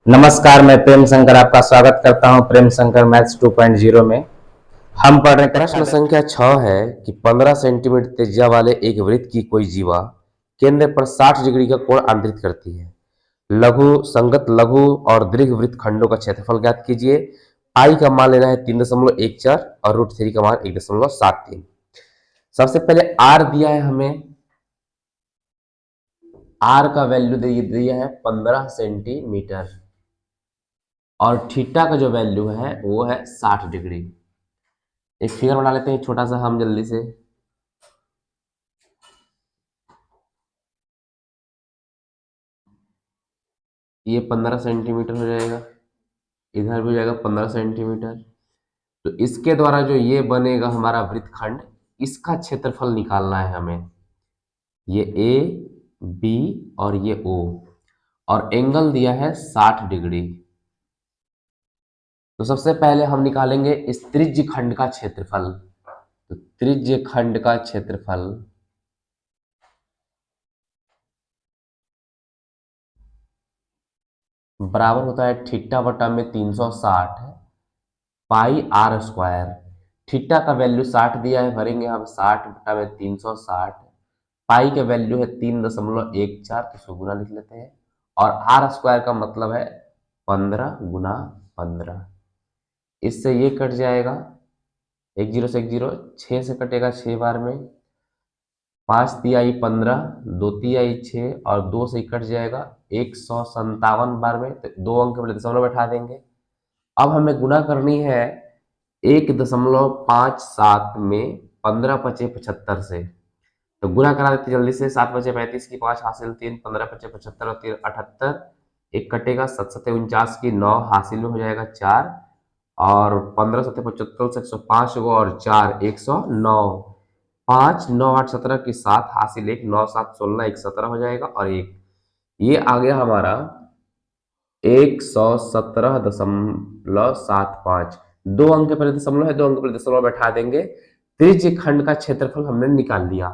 नमस्कार, मैं प्रेम शंकर आपका स्वागत करता हूं प्रेम शंकर मैथ्स 2.0 में। हम पढ़ रहे प्रश्न संख्या 6 है कि 15 सेंटीमीटर त्रिज्या वाले एक वृत्त की कोई जीवा केंद्र पर 60 डिग्री का कोण आंतरित करती है। लघु संगत लघु और दीर्घ वृत्त खंडों का क्षेत्रफल ज्ञात कीजिए। पाई का मान लेना है 3.14 और √3 का मान 1.73। सबसे पहले आर दिया है हमें, आर का वैल्यू दिया है 15 सेंटीमीटर और थीटा का जो वैल्यू है वो है 60 डिग्री। एक फिगर बना लेते हैं छोटा सा हम जल्दी से। ये 15 सेंटीमीटर हो जाएगा, इधर भी हो जाएगा 15 सेंटीमीटर। तो इसके द्वारा जो ये बनेगा हमारा वृत्तखंड, इसका क्षेत्रफल निकालना है हमें। ये ए बी और ये ओ और एंगल दिया है 60 डिग्री। तो सबसे पहले हम निकालेंगे इस त्रिज्य खंड का क्षेत्रफल। तो त्रिज्य खंड का क्षेत्रफल बराबर होता है थीटा बटा में 360 पाई आर स्क्वायर। थीटा का वैल्यू 60 दिया है, भरेंगे हम 60 बटा में 360। पाई का वैल्यू है 3.14, तो इसको गुना लिख लेते हैं। और आर स्क्वायर का मतलब है 15 गुना 15। इससे ये कट जाएगा, एक जीरो से एक जीरो, 6 से कटेगा 6 बार में। 5 तिहाई 15, 2 तिहाई 6 और 2 से कट जाएगा 157 बार में। तो 2 अंक के पहले दशमलव बैठा देंगे। अब हमें गुना करनी है 1.57 में 15 पचे 75 से। तो गुना करा देते जल्दी से। 7 बचे 35 की 5 हासिल 3, 15 पचे 75 और 3 78, एक कटेगा 7 सत्ते 49 की 9 हासिल में हो जाएगा 4 और 15 सत्ते 75 से 105 को और 4 109, 5 9 8 17 की 7 हासिल 1 9 7 16 1 17 हो जाएगा और 1। ये आ गया हमारा 117.75। 2 अंक के पहले दशमलव है, 2 अंक के पहले दशमलव बैठा देंगे। त्रिज्य खंड का क्षेत्रफल हमने निकाल लिया।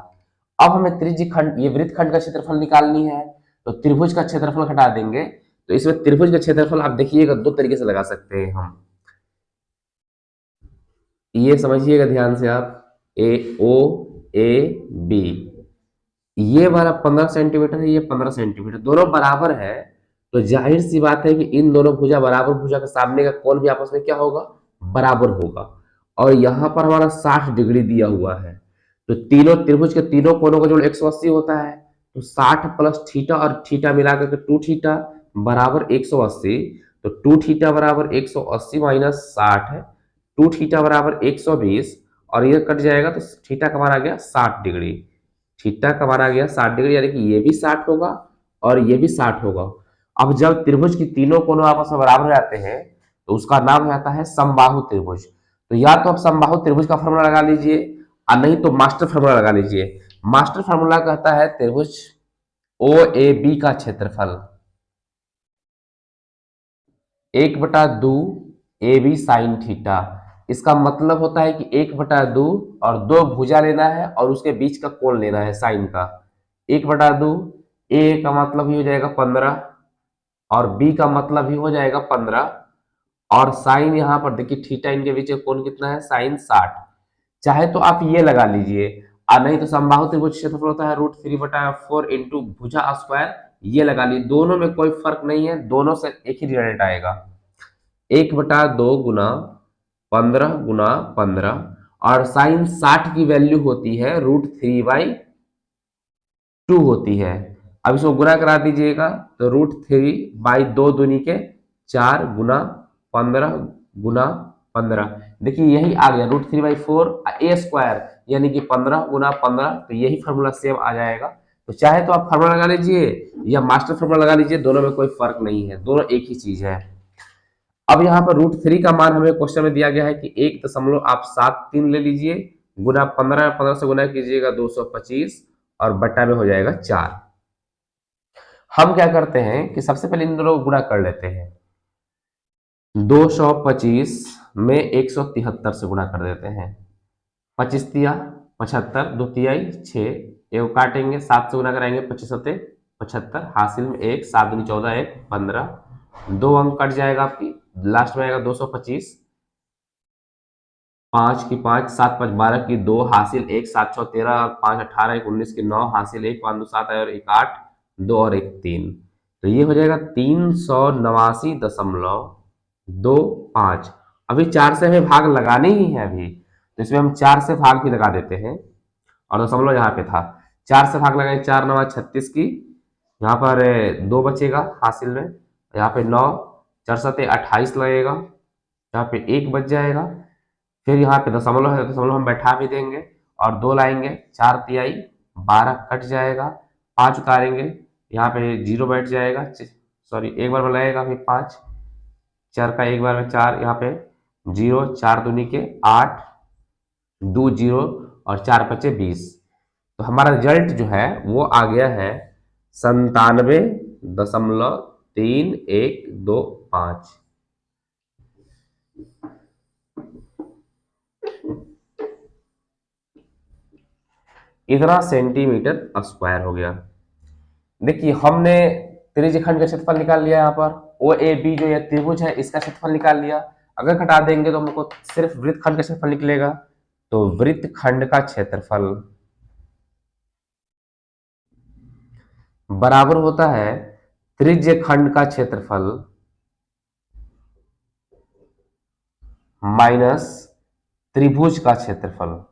अब हमें त्रिज्य खंड, ये वृत्त खंड का क्षेत्रफल निकालनी है। तो त्रिभुज का क्षेत्रफल घटा देंगे। तो इसमें त्रिभुज का क्षेत्रफल आप देखिएगा 2 तरीके से लगा सकते हैं हम। ये समझिएगा ध्यान से आप, ए ओ ए बी, ये वाला 15 सेंटीमीटर है, ये 15 सेंटीमीटर, दोनों बराबर है। तो जाहिर सी बात है कि इन दोनों भुजा बराबर भुजा के सामने का कोण भी आपस में क्या होगा, बराबर होगा। और यहाँ पर हमारा 60 डिग्री दिया हुआ है। तो तीनों त्रिभुज के तीनों कोणों का जोड़ 180 होता है। तो 60 प्लस थीटा और थीटा मिलाकर के 2 थीटा बराबर 180। तो 2 थीटा बराबर 180 माइनस 60 है, 2 थीटा बराबर 120 और ये कट जाएगा। तो थीटा का मान आ गया 60 डिग्री। थीटा का मान आ गया 60 डिग्री, यानी कि ये भी 60 होगा और ये भी 60 होगा। अब जब त्रिभुज की तीनों कोणों आपस में बराबर हो जाते हैं तो उसका नाम हो जाता है समबाहु त्रिभुज। तो या तो आप समबाहु त्रिभुज का फॉर्मूला लगा लीजिए और नहीं तो मास्टर फॉर्मूला लगा लीजिए। मास्टर फॉर्मूला कहता है त्रिभुज ओ ए बी का क्षेत्रफल 1/2 ए बी साइन थीटा। इसका मतलब होता है कि 1/2 और 2 भुजा लेना है और उसके बीच का कोण लेना है साइन का। 1/2 ए का मतलब ही हो जाएगा 15 और बी का मतलब भी हो जाएगा 15 और साइन यहाँ पर देखिए थीटा, इनके बीच का कोण कितना है, साइन 60। चाहे तो आप ये लगा लीजिए और नहीं तो समबाहु त्रिभुज क्षेत्रफल होता है √3/4 इंटू भुजा स्क्वायर, ये लगा लीजिए। दोनों में कोई फर्क नहीं है, दोनों से एक ही रिजल्ट आएगा। 1/2 गुना 15 गुना 15 और साइन 60 की वैल्यू होती है √3/2 होती है। अब इसको गुना करा दीजिएगा तो √3/2 दूनी के 4 गुना 15 गुना 15, देखिए यही आ गया √3/4 ए स्क्वायर यानी कि 15 गुना 15। तो यही फॉर्मूला सेम आ जाएगा। तो चाहे तो आप फॉर्मूला लगा लीजिए या मास्टर फॉर्मूला लगा लीजिए, दोनों में कोई फर्क नहीं है, दोनों एक ही चीज है। अब यहाँ पर √3 का मान हमें क्वेश्चन में दिया गया है कि 1.73 ले लीजिए, गुना 15, 15 से गुना कीजिएगा 225 और बट्टा में हो जाएगा 4। हम क्या करते हैं कि सबसे पहले इन दोनों को गुणा कर लेते हैं। 225 में 173 से गुणा कर देते हैं। 25 तिया 75, 2 तिहाई 6, एक काटेंगे 7 से गुना कराएंगे 25 सत्ते 75 हासिल में 1, 7 दूनी 14 1 15 2 अंक कट जाएगा आपकी, लास्ट में आएगा 225, 5 की 5, 7 5 12 की 2, हासिल 1, 7 6 13, 5 18, 1 19 की 9, हासिल 1, 5 2 7 और 1 8, 2 और 1 3। तो ये हो जाएगा 389.25। अभी 4 से हमें भाग लगाने ही है अभी, तो इसमें हम 4 से भाग भी लगा देते हैं, और दशमलव यहाँ पे था, 4 से भाग लगाए, 4 9 36 की, यहाँ पर 2 बचेगा हासिल में, यहाँ पे 9, 4 7 28 लगेगा, यहाँ पे 1 बच जाएगा, फिर यहाँ पे दशमलव है, दशमलव हम बैठा भी देंगे और 2 लाएंगे, 4 तिहाई 12 कट जाएगा, 5 उतारेंगे, यहाँ पे 0 बैठ जाएगा, सॉरी एक बार में लगेगा, फिर 5, 4 का एक बार में 4, यहाँ पे 0, 4 दूनी के 8, 2 0 और 4 बचे 20। तो हमारा रिजल्ट जो है वो आ गया है 97.3125। इतना सेंटीमीटर स्क्वायर हो गया। देखिए हमने त्रिज्यखंड का क्षेत्रफल निकाल लिया, यहाँ पर ओ ए बी जो ये त्रिभुज है इसका क्षेत्रफल निकाल लिया। अगर घटा देंगे तो हमको सिर्फ वृत्तखंड का क्षेत्रफल निकलेगा। तो वृत्तखंड का क्षेत्रफल बराबर होता है त्रिज्यखंड का क्षेत्रफल माइनस त्रिभुज का क्षेत्रफल।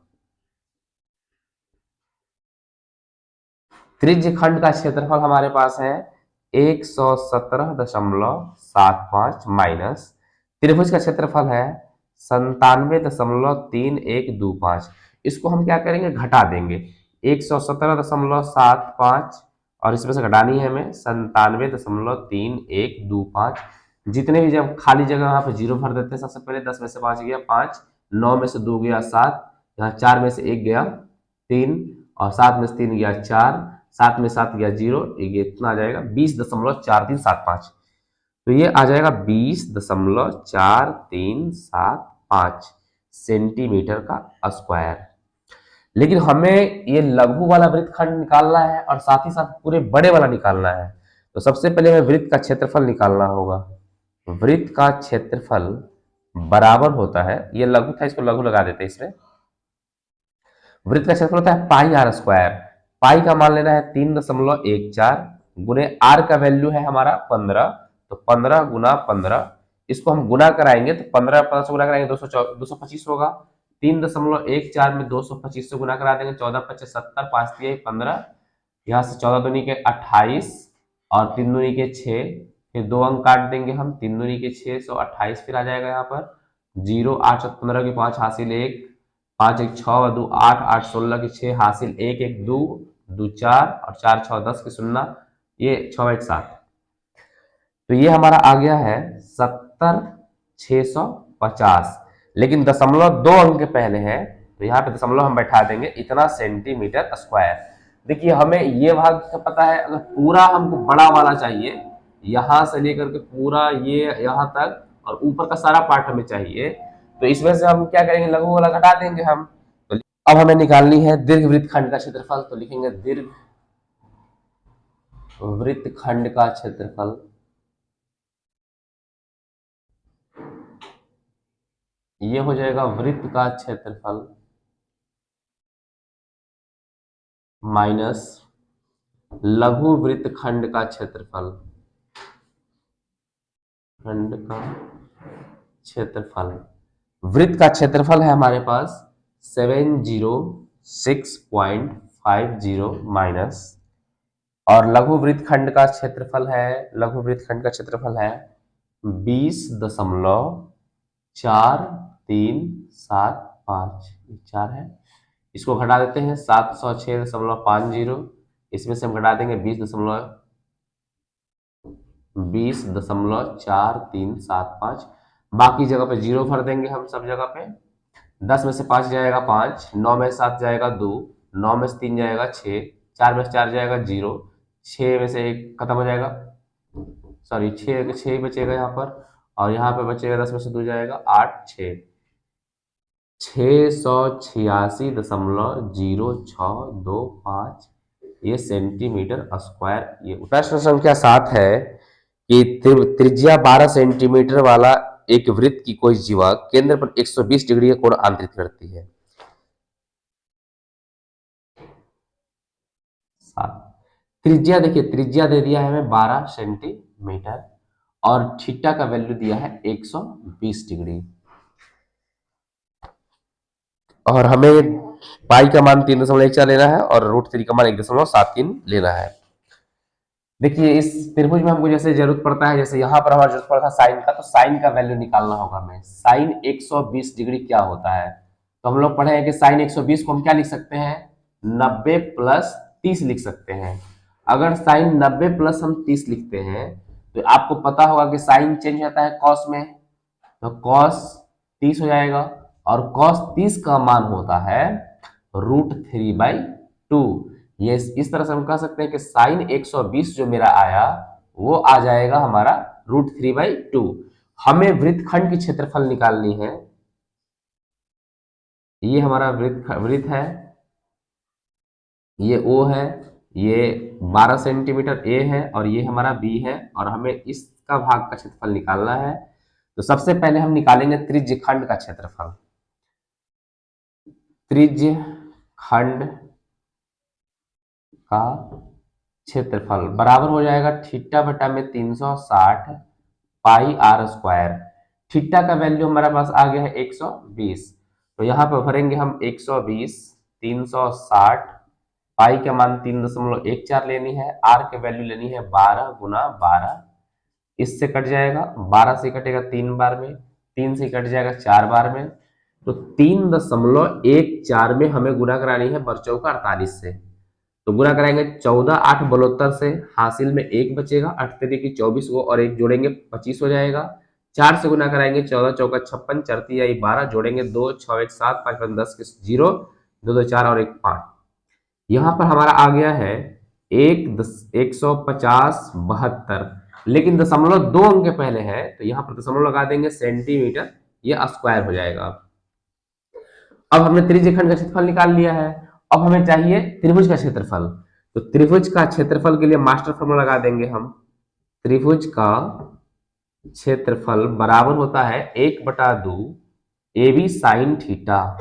त्रिज्यखंड का क्षेत्रफल हमारे पास है 117.75 माइनस त्रिभुज का क्षेत्रफल है 97.3125। इसको हम क्या करेंगे, घटा देंगे। 117.75 और इसमें से घटानी है हमें 97.3125। जितने भी जब खाली जगह यहाँ पे 0 भर देते हैं। सबसे पहले 10 में से 5 गया 5, 9 में से 2 गया 7, यहाँ 4 में से 1 गया 3 और 7 में से 3 गया 4, 7 में 7 गया 0, ये इतना आ जाएगा 20.4375। तो ये आ जाएगा 20.4375 सेंटीमीटर का स्क्वायर। लेकिन हमें ये लघु वाला वृत्तखंड निकालना है और साथ ही साथ पूरे बड़े वाला निकालना है। तो सबसे पहले हमें वृत्त का क्षेत्रफल निकालना होगा। वृत्त का क्षेत्रफल बराबर होता है, ये लघु था इसको लघु लगा देते हैं इसमें। वृत्त का क्षेत्रफल होता है पाई आर स्क्वायर। पाई का मान लेना है 3.14 गुने आर का वैल्यू है हमारा 15, तो 15 गुना 15, इसको हम गुना कराएंगे तो 15 15 से गुना कराएंगे 225 होगा। 3.14 में 225 से गुना करा देंगे, 14 25 70, 5 3 15, यहाँ से 14 दूनी के 28 और 3 दूनी के 6, फिर 2 अंक काट देंगे हम, 3 दूनी के 6 तो 28 फिर आ जाएगा यहाँ पर 0, 8 7 15 की 5 हासिल 1, 5 1 6 2 8, 8 16 की 6 हासिल 1 1 2 2 4 और 4 6 10 की 0, ये 6 1 7। तो ये हमारा आ गया है 70,650। लेकिन दशमलव 2 अंक के पहले है तो यहाँ पे दशमलव हम बैठा देंगे, इतना सेंटीमीटर स्क्वायर। देखिए हमें ये भाग का पता है, अगर पूरा हमको बड़ा वाला चाहिए, यहां से लेकर के पूरा ये यहाँ तक और ऊपर का सारा पार्ट हमें चाहिए, तो इसमें से हम क्या करेंगे, लघु वाला घटा देंगे हम। तो अब हमें निकालनी है दीर्घ वृत्तखंड का क्षेत्रफल। तो लिखेंगे दीर्घ वृत्तखंड का क्षेत्रफल ये हो जाएगा वृत्त का क्षेत्रफल माइनस लघु वृत्तखंड का क्षेत्रफल, खंड का क्षेत्रफल। वृत्त का क्षेत्रफल है हमारे पास 706.50 माइनस, और लघु वृत्तखंड का क्षेत्रफल है 20.4375, 4 है। इसको घटा देते हैं 706.50, इसमें से हम घटा देंगे 20.4375। बाकी जगह पे 0 भर देंगे हम सब जगह पे। 10 में से 5 जाएगा 5, 9 में से 7 जाएगा 2, 9 में से 3 जाएगा 6, 4 में से 4 जाएगा 0, 6 में से 1 खत्म हो जाएगा, सॉरी 6 ही बचेगा यहाँ पर, और यहाँ पे बचेगा 10 में से 2 जाएगा 8 6, 686.0625 ये सेंटीमीटर स्क्वायर। ये प्रश्न संख्या 7 है कि त्रिज्या 12 सेंटीमीटर वाला एक वृत्त की कोई जीवा केंद्र पर 120 डिग्री का कोण आंतरित करती है। त्रिज्या देखिए, त्रिज्या दे दिया है हमें 12 सेंटीमीटर और थीटा का वैल्यू दिया है 120 डिग्री, और हमें पाई का मान 3.14 लेना है और √3 का मान 1.73 लेना है। देखिए इस त्रिभुज में हमको जैसे जरूरत पड़ता है, जैसे यहाँ पर हमारा जरूरत पड़ता है साइन का, तो साइन का वैल्यू निकालना होगा हमें। साइन 120 डिग्री क्या होता है, तो हम लोग पढ़े हैं कि साइन 120 को हम क्या लिख सकते हैं, 90 प्लस 30 लिख सकते हैं। अगर साइन 90 प्लस हम 30 लिखते हैं तो आपको पता होगा कि साइन चेंज होता है कॉस में, तो कॉस 30 हो जाएगा, और कॉस 30 का मान होता है √3/2। ये इस तरह से हम कह सकते हैं कि साइन 120 जो मेरा आया वो आ जाएगा हमारा √3/2। हमें वृत्तखंड की क्षेत्रफल निकालनी है। ये हमारा वृत्त है, ये O है, ये 12 सेंटीमीटर A है और ये हमारा B है, और हमें इसका भाग का क्षेत्रफल निकालना है। तो सबसे पहले हम निकालेंगे त्रिज्यखंड का क्षेत्रफल। त्रिज्यखंड का क्षेत्रफल बराबर हो जाएगा थीटा बटा में 360 पाई r स्क्वायर। थीटा का वैल्यू हमारे पास आ गया है 120, तो यहाँ पर भरेंगे हम 120, 360, पाई का मान 3.14 लेनी है, r के वैल्यू लेनी है 12 गुना 12, इससे कट जाएगा, 12 से कटेगा 3 बार में, 3 से कट जाएगा 4 बार में, तो 3.14 में हमें गुना करानी है बरचौका 48 से। तो गुना कराएंगे 14 8 72 से, हासिल में 1 बचेगा, 8 तरीके 24 को और 1 जोड़ेंगे 25 हो जाएगा। 4 से गुना कराएंगे 14 चौका 56, 4 तिहाई 12, जोड़ेंगे 2 6 1 7 5 5 10 के 0, 2 2 4 और 1 5। यहाँ पर हमारा आ गया है 150 72, लेकिन दशमलव 2 अंक पहले है तो यहाँ पर दशमलव लगा देंगे, सेंटीमीटर, ये स्क्वायर हो जाएगा। अब हमने त्रिज्यखंड का क्षेत्रफल निकाल लिया है, अब हमें चाहिए त्रिभुज का क्षेत्रफल। तो त्रिभुज का क्षेत्रफल के लिए मास्टर फॉर्मूला लगा देंगे हम। त्रिभुज का क्षेत्रफल बराबर होता है 1/2 AB साइन थीटा।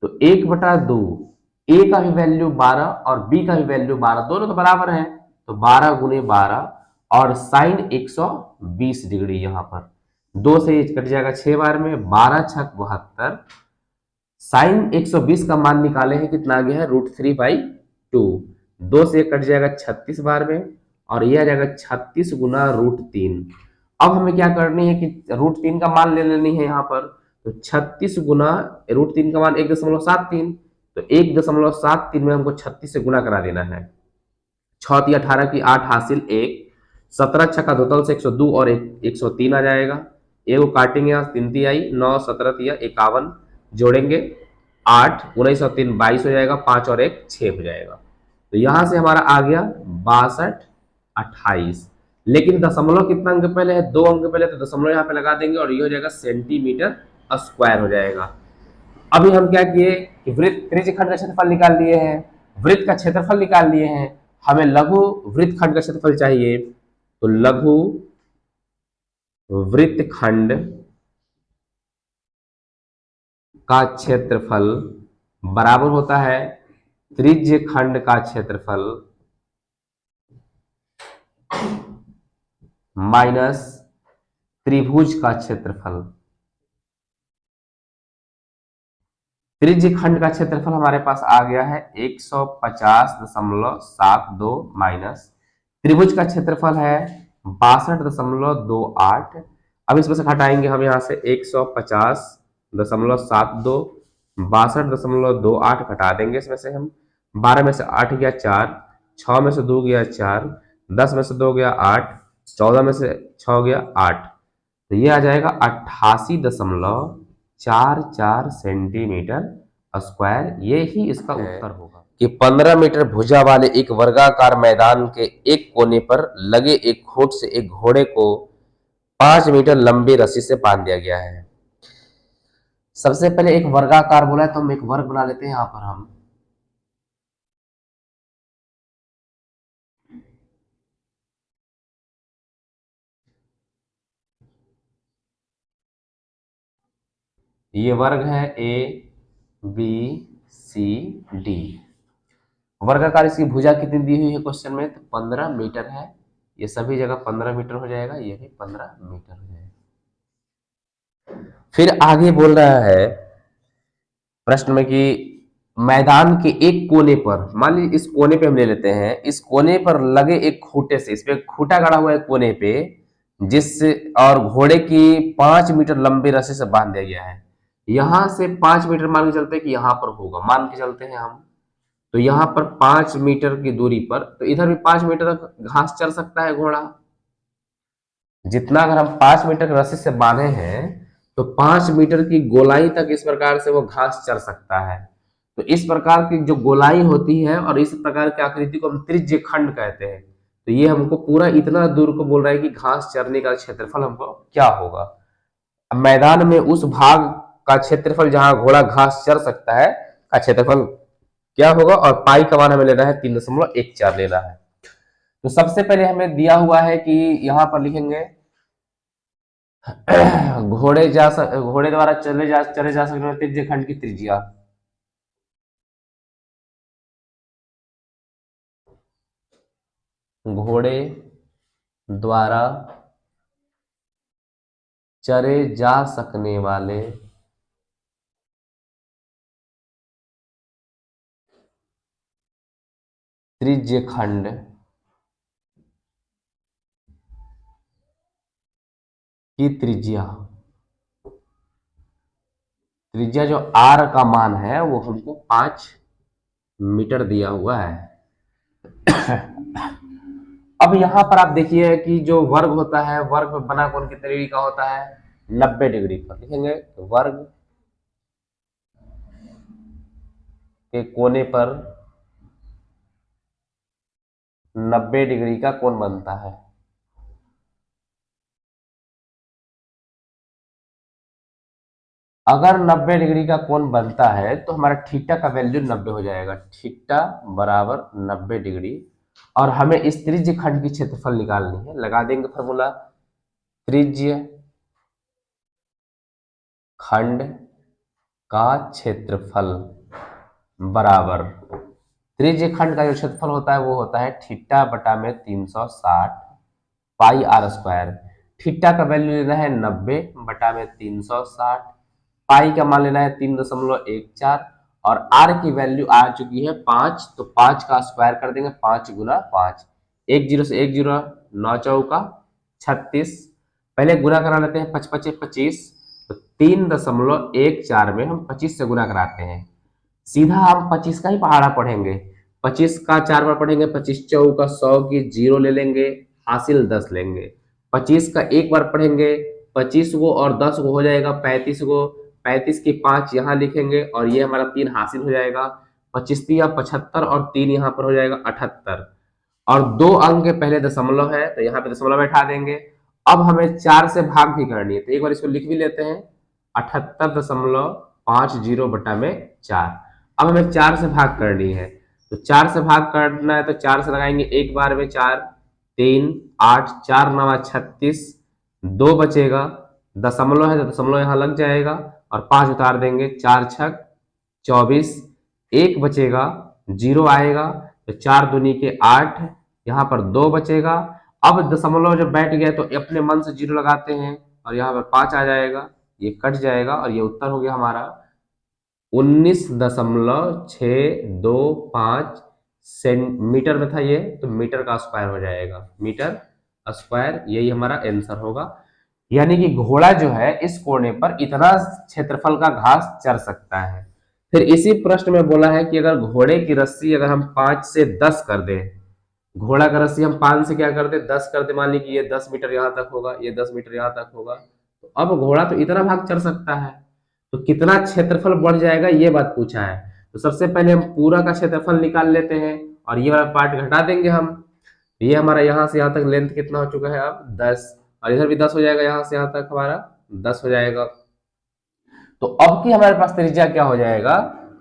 तो 1/2, ए का भी वैल्यू 12 और बी का भी वैल्यू 12, दोनों तो बराबर है, तो 12 गुने 12 और साइन 120 डिग्री, यहाँ पर 2 से कट जाएगा 6 बार में, 12 छक 72, साइन 120 का मान निकाले हैं, कितना आ गया है √3/2, 2 से कट जाएगा 36 बार में, और यह आ जाएगा 36 गुना √3। अब हमें क्या करनी है कि √3 का मान ले लेनी है यहाँ पर, तो 36 गुना √3 का मान 1.73, तो 1.73 में हमको 36 से गुना करा देना है। 6 × 18 की 8 हासिल 1, 17 छक्का दोतल से 102 और 103 आ जाएगा, एक को काटेंगे यहाँ 3 तिहाई 9 17 तिया 51, जोड़ेंगे 8 19 और 3 22 हो जाएगा, 5 और 1 6 हो जाएगा। तो यहां से हमारा आ गया 62 28, लेकिन दशमलव कितना अंक पहले है, 2 अंक पहले, तो दशमलव यहाँ पे लगा देंगे और ये हो जाएगा सेंटीमीटर स्क्वायर हो जाएगा। अभी हम क्या किए कि वृत्त त्रिज्यखंड का क्षेत्रफल निकाल लिए हैं, वृत्त का क्षेत्रफल निकाल लिए हैं, हमें लघु वृत्तखंड का क्षेत्रफल चाहिए। तो लघु वृत्तखंड का क्षेत्रफल बराबर होता है त्रिज्यखंड का क्षेत्रफल माइनस त्रिभुज का क्षेत्रफल। त्रिज्यखंड का क्षेत्रफल हमारे पास आ गया है 150.72 माइनस त्रिभुज का क्षेत्रफल है 62.28। अब इसमें से हटाएंगे हम यहाँ से 150.72, 62.28 घटा देंगे इसमें से हम, 12 में से 8 गया 4, 6 में से 2 गया 4, 10 में से 2 गया 8, 14 में से 6 गया 8, तो ये आ जाएगा 88.44 सेंटीमीटर स्क्वायर। ये ही इसका उत्तर होगा कि 15 मीटर भुजा वाले एक वर्गाकार मैदान के एक कोने पर लगे एक खोट से एक घोड़े को 5 मीटर लंबी रस्सी से बांध दिया गया है। सबसे पहले एक वर्गाकार बोला है तो हम एक वर्ग बना लेते हैं यहाँ पर हम। ये वर्ग है ए बी सी डी। वर्गाकार इसकी भुजा कितनी दी हुई है क्वेश्चन में, तो 15 मीटर है। ये सभी जगह 15 मीटर हो जाएगा, ये भी 15 मीटर हो जाएगा। फिर आगे बोल रहा है प्रश्न में कि मैदान के एक कोने पर, मान लीजिए इस कोने पे हम ले लेते हैं, इस कोने पर लगे एक खूंटे से, इस पे खूंटा गाड़ा हुआ है कोने पे, जिससे और घोड़े की 5 मीटर लंबी रस्सी से बांध दिया गया है। यहां से 5 मीटर मान के चलते हैं कि यहां पर होगा, मान के चलते हैं हम, तो यहां पर 5 मीटर की दूरी पर, तो इधर भी 5 मीटर तक घास चल सकता है घोड़ा। जितना अगर हम 5 मीटर की रस्सी से बांधे हैं तो 5 मीटर की गोलाई तक इस प्रकार से वो घास चल सकता है। तो इस प्रकार की जो गोलाई होती है और इस प्रकार की आकृति को हम त्रिज्य खंड कहते हैं। तो ये हमको पूरा इतना दूर को बोल रहा है कि घास चरने का क्षेत्रफल हमको क्या होगा। अब मैदान में उस भाग का क्षेत्रफल जहां घोड़ा घास चर सकता है का क्षेत्रफल क्या होगा, और पाई का मान हमें लेना है 3.14 लेना है। तो सबसे पहले हमें दिया हुआ है कि यहां पर लिखेंगे घोड़े द्वारा चले जा सकने वाले त्रिज्य खंड की त्रिज्या, घोड़े द्वारा चरे जा सकने वाले त्रिज्य खंड की त्रिज्या जो r का मान है वो हमको 5 मीटर दिया हुआ है। अब यहां पर आप देखिए कि जो वर्ग होता है, वर्ग बना कौन कितने डिग्री का होता है, 90 डिग्री पर। लिखेंगे वर्ग के कोने पर 90 डिग्री का कोण बनता है। अगर 90 डिग्री का कोण बनता है तो हमारा थीटा का वैल्यू 90 हो जाएगा, थीटा बराबर 90 डिग्री। और हमें इस त्रिज्य खंड की क्षेत्रफल निकालनी है, लगा देंगे फॉर्मूला, त्रिज्य खंड का क्षेत्रफल बराबर, त्रिज्य खंड का जो क्षेत्रफल होता है वो होता है थीटा बटा में 360 पाई आर स्क्वायर। थीटा का वैल्यू लेना है 90 बटा में 360, पाई का मान लेना है 3.14 और आर की वैल्यू आ चुकी है 5, तो 5 का स्क्वायर कर देंगे, 5 गुना 5, 1 0 से 1 0, 9 चौका 36, पहले गुना करा लेते हैं, 5 5 25, तो 3.14 में हम 25 से गुना कराते हैं। सीधा हम 25 का ही पहाड़ा पढ़ेंगे, 25 का 4 बार पढ़ेंगे, 25 चौका 100 की 0 ले लेंगे, हासिल 10 लेंगे। 25 का एक बार पढ़ेंगे, 25 को और 10 को हो जाएगा 35 को, 35 की 5 यहाँ लिखेंगे और ये हमारा 3 हासिल हो जाएगा, 25 या 75 और 3 यहाँ पर हो जाएगा 78, और 2 अंक के पहले दशमलव है तो यहाँ पे दशमलव बैठा देंगे। अब हमें 4 से भाग भी करनी है, तो एक बार इसको लिख भी लेते हैं, 78.50 बटा में 4। अब हमें 4 से भाग करनी है, तो 4 से भाग करना है तो 4 से लगाएंगे एक बार में 4, 3 8, 4 9 36, 2 बचेगा, दशमलव है तो दशमलव यहाँ लग जाएगा और 5 उतार देंगे, 4 छक 24, 1 बचेगा, 0 आएगा, तो 4 दूनी के 8, यहाँ पर 2 बचेगा। अब दशमलव जब बैठ गया तो अपने मन से 0 लगाते हैं और यहाँ पर 5 आ जाएगा, ये कट जाएगा और ये उत्तर हो गया हमारा 19.625 सेंटीमीटर में था ये, तो मीटर का स्क्वायर हो जाएगा, मीटर स्क्वायर, यही हमारा आंसर होगा। यानी कि घोड़ा जो है इस कोने पर इतना क्षेत्रफल का घास चर सकता है। फिर इसी प्रश्न में बोला है कि अगर घोड़े की रस्सी अगर हम 5 से 10 कर दें, घोड़ा का रस्सी हम 5 से क्या कर दे, 10 कर दे, मान ली कि ये 10 मीटर यहाँ तक होगा, ये 10 मीटर यहाँ तक होगा, तो अब घोड़ा तो इतना भाग चल सकता है, तो कितना क्षेत्रफल बढ़ जाएगा ये बात पूछा है। तो सबसे पहले हम पूरा का क्षेत्रफल निकाल लेते हैं और ये वाला पार्ट घटा देंगे हम। ये हमारा यहाँ से यहाँ तक लेंथ कितना हो चुका है अब 10, और इधर भी 10 हो जाएगा, यहाँ से यहाँ तक हमारा 10 हो जाएगा। तो अब की हमारे पास त्रिज्या क्या हो जाएगा,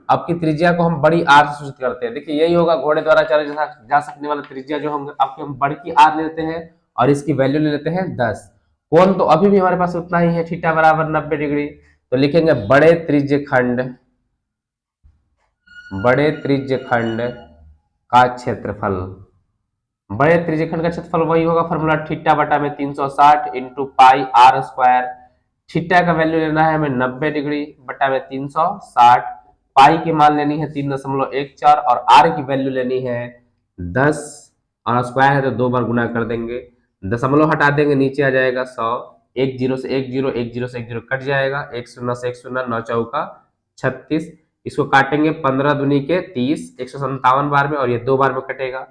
अब की त्रिज्या को हम बड़ी आर से सूचित करते हैं। देखिए यही होगा घोड़े द्वारा चले जा सकने वाला त्रिज्या, जो हम आपके हम बड़ी की आर लेते हैं और इसकी वैल्यू ले लेते हैं 10। कोण तो अभी भी हमारे पास उतना ही है, थीटा बराबर 90 डिग्री, तो लिखेंगे बड़े त्रिज्य खंड का क्षेत्रफल। बड़े त्रिज्यखंड का क्षेत्रफल वही होगा फॉर्मूला थीटा बटा में 360 into pi r square. Theta का वैल्यू लेना है हमें 90 डिग्री बटा में 360, पाई की मान लेनी है 3.14 और आर की वैल्यू लेनी है 10 और स्क्वायर है तो 2 बार गुना कर देंगे, दशमलव हटा देंगे नीचे आ जाएगा 100, 1 0 से 1 0, 1 0 से 1 0 कट जाएगा, 1 0 से 1 0, 9 चौका 36, इसको काटेंगे 15 दूनी के 30, 157 बार में और ये 2 बार में कटेगा।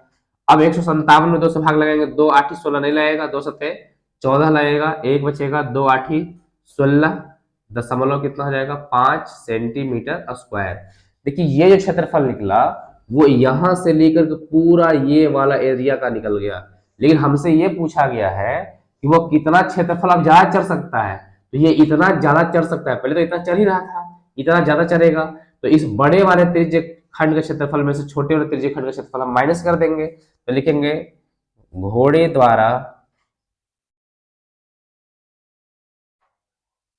अब 157 में 2 से भाग लगाएंगे, 2 8 16 नहीं लगेगा, 2 सत्ते 14 लगेगा, 1 बचेगा, 2 8 16, दशमलव कितना हो जाएगा 5 सेंटीमीटर स्क्वायर। देखिए ये जो क्षेत्रफल निकला वो यहां से लेकर के पूरा ये वाला एरिया का निकल गया, लेकिन हमसे ये पूछा गया है कि वो कितना क्षेत्रफल अब ज्यादा चढ़ सकता है, तो ये इतना ज्यादा चढ़ सकता है, पहले तो इतना चढ़ ही रहा था, इतना ज्यादा चढ़ेगा, तो इस बड़े वाले त्रिज्य खंड के क्षेत्रफल में से छोटे वाले त्रिज्य खंड का क्षेत्रफल हम माइनस कर देंगे, तो लिखेंगे घोड़े द्वारा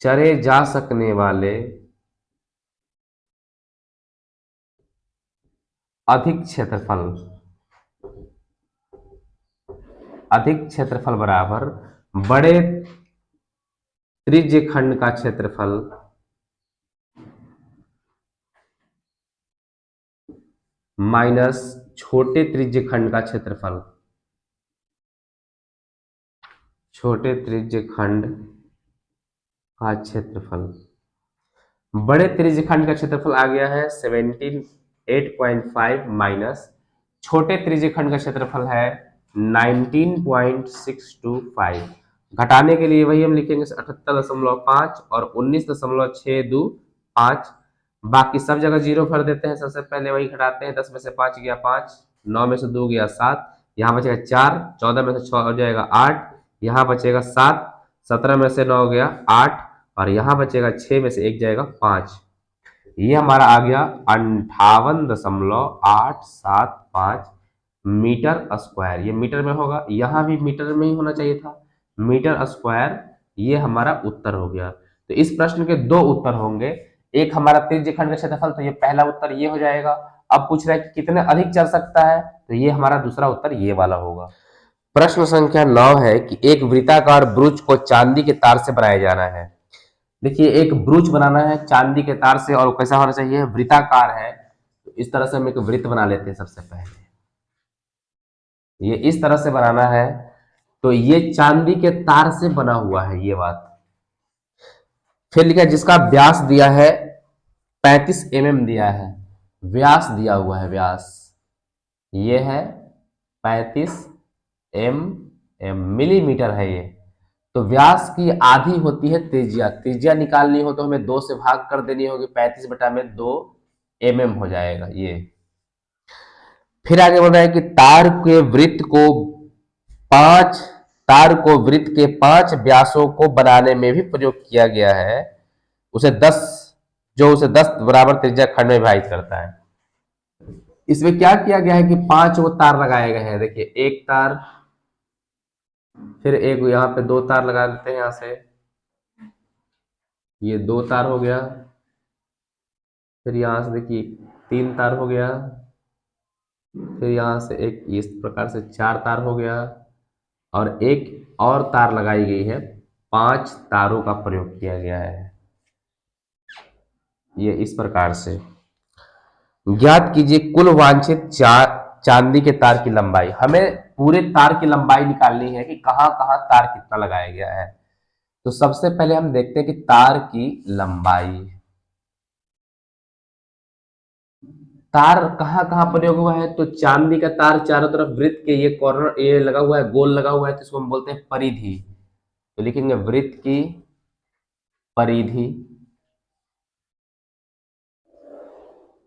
चढ़े जा सकने वाले अधिक क्षेत्रफल बराबर बड़े त्रिज्य खंड का क्षेत्रफल माइनस छोटे त्रिज्य खंड का क्षेत्रफल। छोटे त्रिज्य खंड का क्षेत्रफल, बड़े त्रिज्य खंड का क्षेत्रफल आ गया है 78.5 माइनस छोटे त्रिज्य खंड का क्षेत्रफल है 19.625। घटाने के लिए वही हम लिखेंगे 78.5 और 19.625, बाकी सब जगह जीरो भर देते हैं, सबसे पहले वही घटाते हैं, 10 में से 5 गया 5, 9 में से 2 गया 7, यहाँ बचेगा 4, 14 में से 6 हो जाएगा 8, यहाँ बचेगा 7, 17 में से 9 हो गया 8 और यहाँ बचेगा 6 में से 1 जाएगा 5। ये हमारा आ गया 58.875 मीटर स्क्वायर। ये मीटर में होगा, यहाँ भी मीटर में ही होना चाहिए था, मीटर स्क्वायर। ये हमारा उत्तर हो गया। तो इस प्रश्न के 2 उत्तर होंगे, एक हमारा त्रिज्य खंड का क्षेत्रफल, तो ये पहला उत्तर ये हो जाएगा। अब पूछ रहा है कि कितने अधिक चल सकता है, तो ये हमारा दूसरा उत्तर ये वाला होगा। प्रश्न संख्या 9 है कि एक वृत्ताकार ब्रुज को चांदी के तार से बनाया जाना है। देखिए एक ब्रुज बनाना है चांदी के तार से और कैसा होना चाहिए, वृत्ताकार है, तो इस तरह से हम एक वृत्त बना लेते हैं। सबसे पहले ये इस तरह से बनाना है, तो ये चांदी के तार से बना हुआ है ये बात। फिर लिखा जिसका व्यास दिया है 35 mm दिया है, व्यास दिया हुआ है, व्यास ये है 35 मिलीमीटर है ये, तो व्यास की आधी होती है त्रिज्या। त्रिज्या निकालनी हो तो हमें 2 से भाग कर देनी होगी, 35 बटा में 2 mm हो जाएगा ये। फिर आगे बोल रहा है कि तार के वृत्त के 5 व्यासों को बनाने में भी प्रयोग किया गया है, उसे 10 बराबर त्रिज्या खंड में विभाजित करता है। इसमें क्या किया गया है कि 5 वो तार लगाए गए हैं। देखिए एक तार, फिर एक यहाँ पे 2 तार लगा देते हैं, यहाँ से ये 2 तार हो गया, फिर यहाँ से देखिए 3 तार हो गया, फिर यहाँ से एक इस प्रकार से 4 तार हो गया और एक और तार लगाई गई है। 5 तारों का प्रयोग किया गया है ये इस प्रकार से। ज्ञात कीजिए कुल वांछित चांदी के तार की लंबाई। हमें पूरे तार की लंबाई निकालनी है कि कहां कहां तार कितना लगाया गया है। तो सबसे पहले हम देखते हैं कि तार की लंबाई, तार कहां कहां प्रयोग हुआ है। तो चांदी का तार चारों तरफ वृत्त के ये कॉर्नर ये लगा हुआ है, गोल लगा हुआ है, तो इसको हम बोलते हैं परिधि। तो लिखेंगे वृत्त की परिधि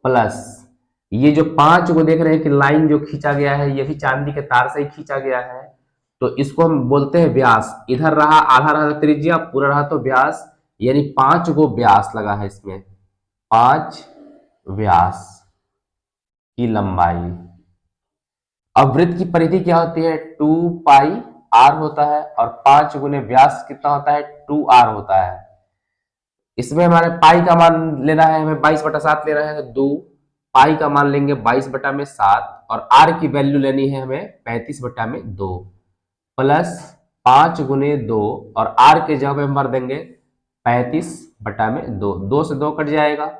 प्लस ये जो 5 को देख रहे हैं कि लाइन जो खींचा गया है ये भी चांदी के तार से ही खींचा गया है, तो इसको हम बोलते हैं व्यास। इधर रहा आधा रहा त्रिज्या, पूरा रहा तो व्यास, यानी 5 को व्यास लगा है इसमें, 5 व्यास की लंबाई। अब वृत्त की परिधि क्या होती है, 2 पाई आर होता है और 5 गुने व्यास कितना होता है, 2r होता है। इसमें हमारे पाई का मान लेना है, हमें 22/7 लेना है, तो 2 पाई का मान लेंगे 22/7 और आर की वैल्यू लेनी है हमें 35/2 प्लस 5 गुने 2 और आर के जगह पे हम भर देंगे 35/2। 2 से 2 कट जाएगा,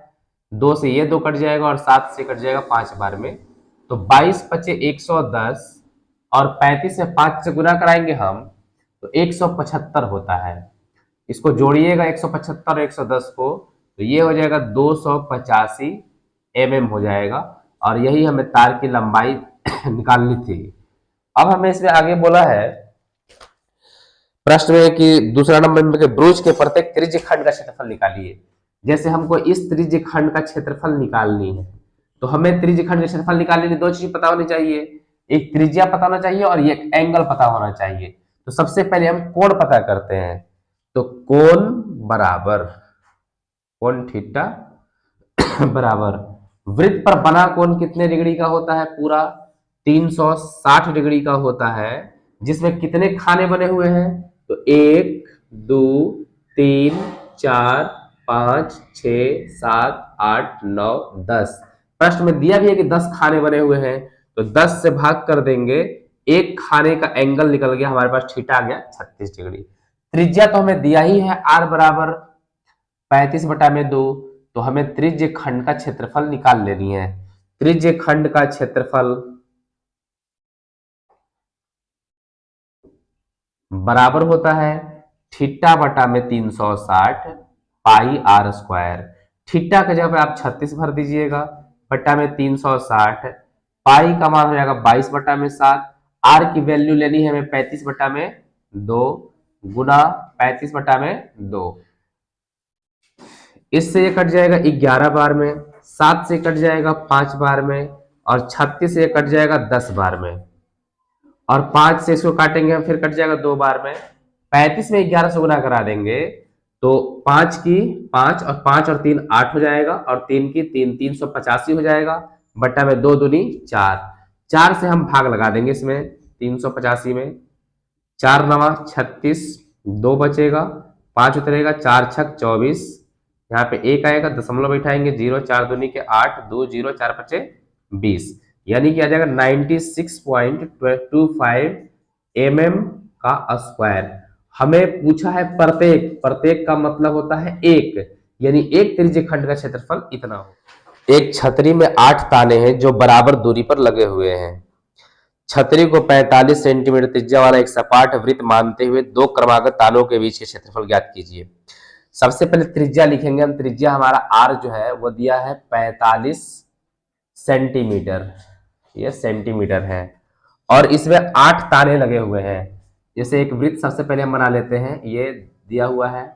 2 से ये 2 कट जाएगा और 7 से कट जाएगा 5 बार में, तो 22 पचे 110 और 35 से 5 से गुना कराएंगे हम तो 175 होता है। इसको जोड़िएगा 175 और 110 को, तो ये हो जाएगा 285 mm हो जाएगा और यही हमें तार की लंबाई निकालनी थी। अब हमें इसमें आगे बोला है प्रश्न में कि दूसरा नंबर में कि ब्रूज के प्रत्येक त्रिज्य खंड का क्षेत्रफल निकालिए। जैसे हमको इस त्रिज्य खंड का क्षेत्रफल निकालनी है, तो हमें त्रिज्य खंड का क्षेत्रफल निकालने की 2 चीज पता होनी चाहिए, एक त्रिज्या पता होना चाहिए और एक एंगल पता होना चाहिए। तो सबसे पहले हम कोण पता करते हैं, तो कोण बराबर कोण थीटा बराबर वृत्त पर बना कोण कितने डिग्री का होता है, पूरा 360 डिग्री का होता है, जिसमें कितने खाने बने हुए हैं, तो 1 2 3 4 5 6 7 8 9 10। प्रश्न में दिया भी है कि 10 खाने बने हुए हैं, तो 10 से भाग कर देंगे, एक खाने का एंगल निकल गया, हमारे पास थीटा आ गया 36 डिग्री। त्रिज्या तो हमें दिया ही है r बराबर 35/2, तो हमें त्रिज्य खंड का क्षेत्रफल निकाल लेनी है। त्रिज्य खंड का क्षेत्रफल बराबर होता है थीटा बटा में 360 पाई आर स्क्वायर। थीटा के जगह पे आप 36 भर दीजिएगा, बटा में 360, पाई का मान हो जाएगा 22/7, आर की वैल्यू लेनी है हमें 35/2 गुना 35/2। इससे ये कट जाएगा 11 बार में, 7 से कट जाएगा 5 बार में और 36 से कट जाएगा 10 बार में और 5 से इसको काटेंगे हम, फिर कट जाएगा 2 बार में। 35 में 11 से गुना करा देंगे तो 5 की 5 और 5 और 3 8 हो जाएगा और 3 की 3 385 हो जाएगा, बट्टा में 2 दूनी 4, 4 से हम भाग लगा देंगे इसमें 385 में, 4 नवा 36, 2 बचेगा, 5 उतरेगा, 4 छक 24, यहाँ पे 1 आएगा, दशमलव बैठाएंगे 0, 4 दूनी के 8, 2 0 4 पचे 20, यानी कि आ जाएगा 96.25 mm का स्क्वायर। हमें पूछा है प्रत्येक, प्रत्येक का मतलब होता है एक, यानी एक त्रिज्य खंड का क्षेत्रफल इतना हो। एक छतरी में 8 ताने हैं जो बराबर दूरी पर लगे हुए हैं। छतरी को 45 सेंटीमीटर त्रिज्या वाला एक सपाट वृत्त मानते हुए 2 क्रमागत तानों के बीच के क्षेत्रफल ज्ञात कीजिए। सबसे पहले त्रिज्या लिखेंगे हम, त्रिज्या हमारा आर जो है वो दिया है 45 सेंटीमीटर, ये सेंटीमीटर है और इसमें 8 ताने लगे हुए हैं। जैसे एक वृत्त सबसे पहले हम बना लेते हैं, ये दिया हुआ है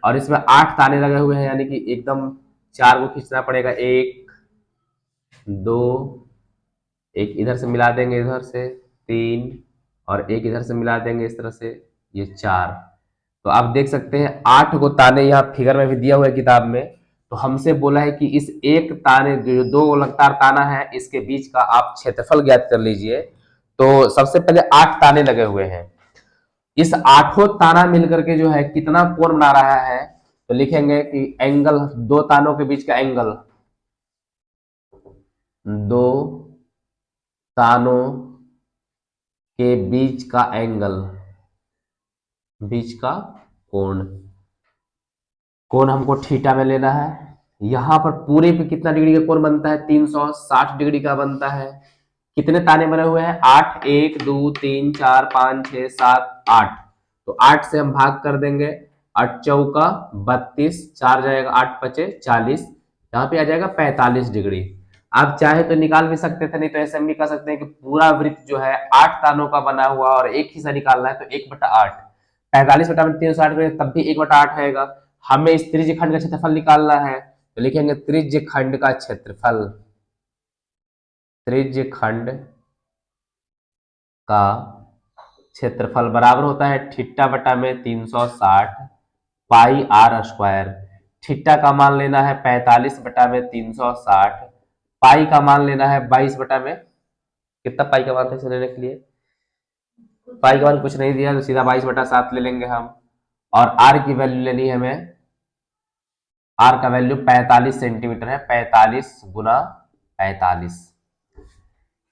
और इसमें 8 ताने लगे हुए हैं, यानी कि एकदम 4 को खींचना पड़ेगा, 1 2, एक इधर से मिला देंगे, इधर से 3 और एक इधर से मिला देंगे इस तरह से, ये 4। तो आप देख सकते हैं 8 को ताने यहाँ फिगर में भी दिया हुआ है किताब में। तो हमसे बोला है कि इस एक ताने जो 2 लगातार ताना है इसके बीच का आप क्षेत्रफल ज्ञात कर लीजिए। तो सबसे पहले 8 ताने लगे हुए हैं, इस 8 ताना मिलकर के जो है कितना कोण बना रहा है, तो लिखेंगे कि एंगल 2 तानों के बीच का एंगल, 2 तानों के बीच का एंगल, बीच का कोण, कोण हमको थीटा में लेना है। यहां पर पूरे पे कितना डिग्री का कोण बनता है, 360 डिग्री का बनता है। कितने ताने बने हुए हैं, 8, 1 2 3 4 5 6 7 8, तो 8 से हम भाग कर देंगे, 8 चौका 32, 4 जाएगा 8 पचे 40, यहाँ पे आ जाएगा 45 डिग्री। आप चाहे तो निकाल भी सकते थे, नहीं तो ऐसे हम भी कर सकते हैं कि पूरा वृत्त जो है 8 तानों का बना हुआ और एक हिस्सा निकालना है, तो 1/8, 45/360 तब भी 1/8 आएगा। हमें इस त्रिज्य खंड का क्षेत्रफल निकालना है, तो लिखेंगे त्रिज्य खंड का क्षेत्रफल, त्रिज्य खंड का क्षेत्रफल बराबर होता है थीटा बटा में 360 पाई आर स्क्वायर। थीटा का मान लेना है 45 बटा में 360, पाई का मान लेना है 22 बटा में, कितना पाई का मान था इसे लेने के लिए, पाई का मान कुछ नहीं दिया तो सीधा 22/7 ले लेंगे हम, और आर की वैल्यू लेनी है हमें आर का वैल्यू 45 सेंटीमीटर है, 45 गुना 45,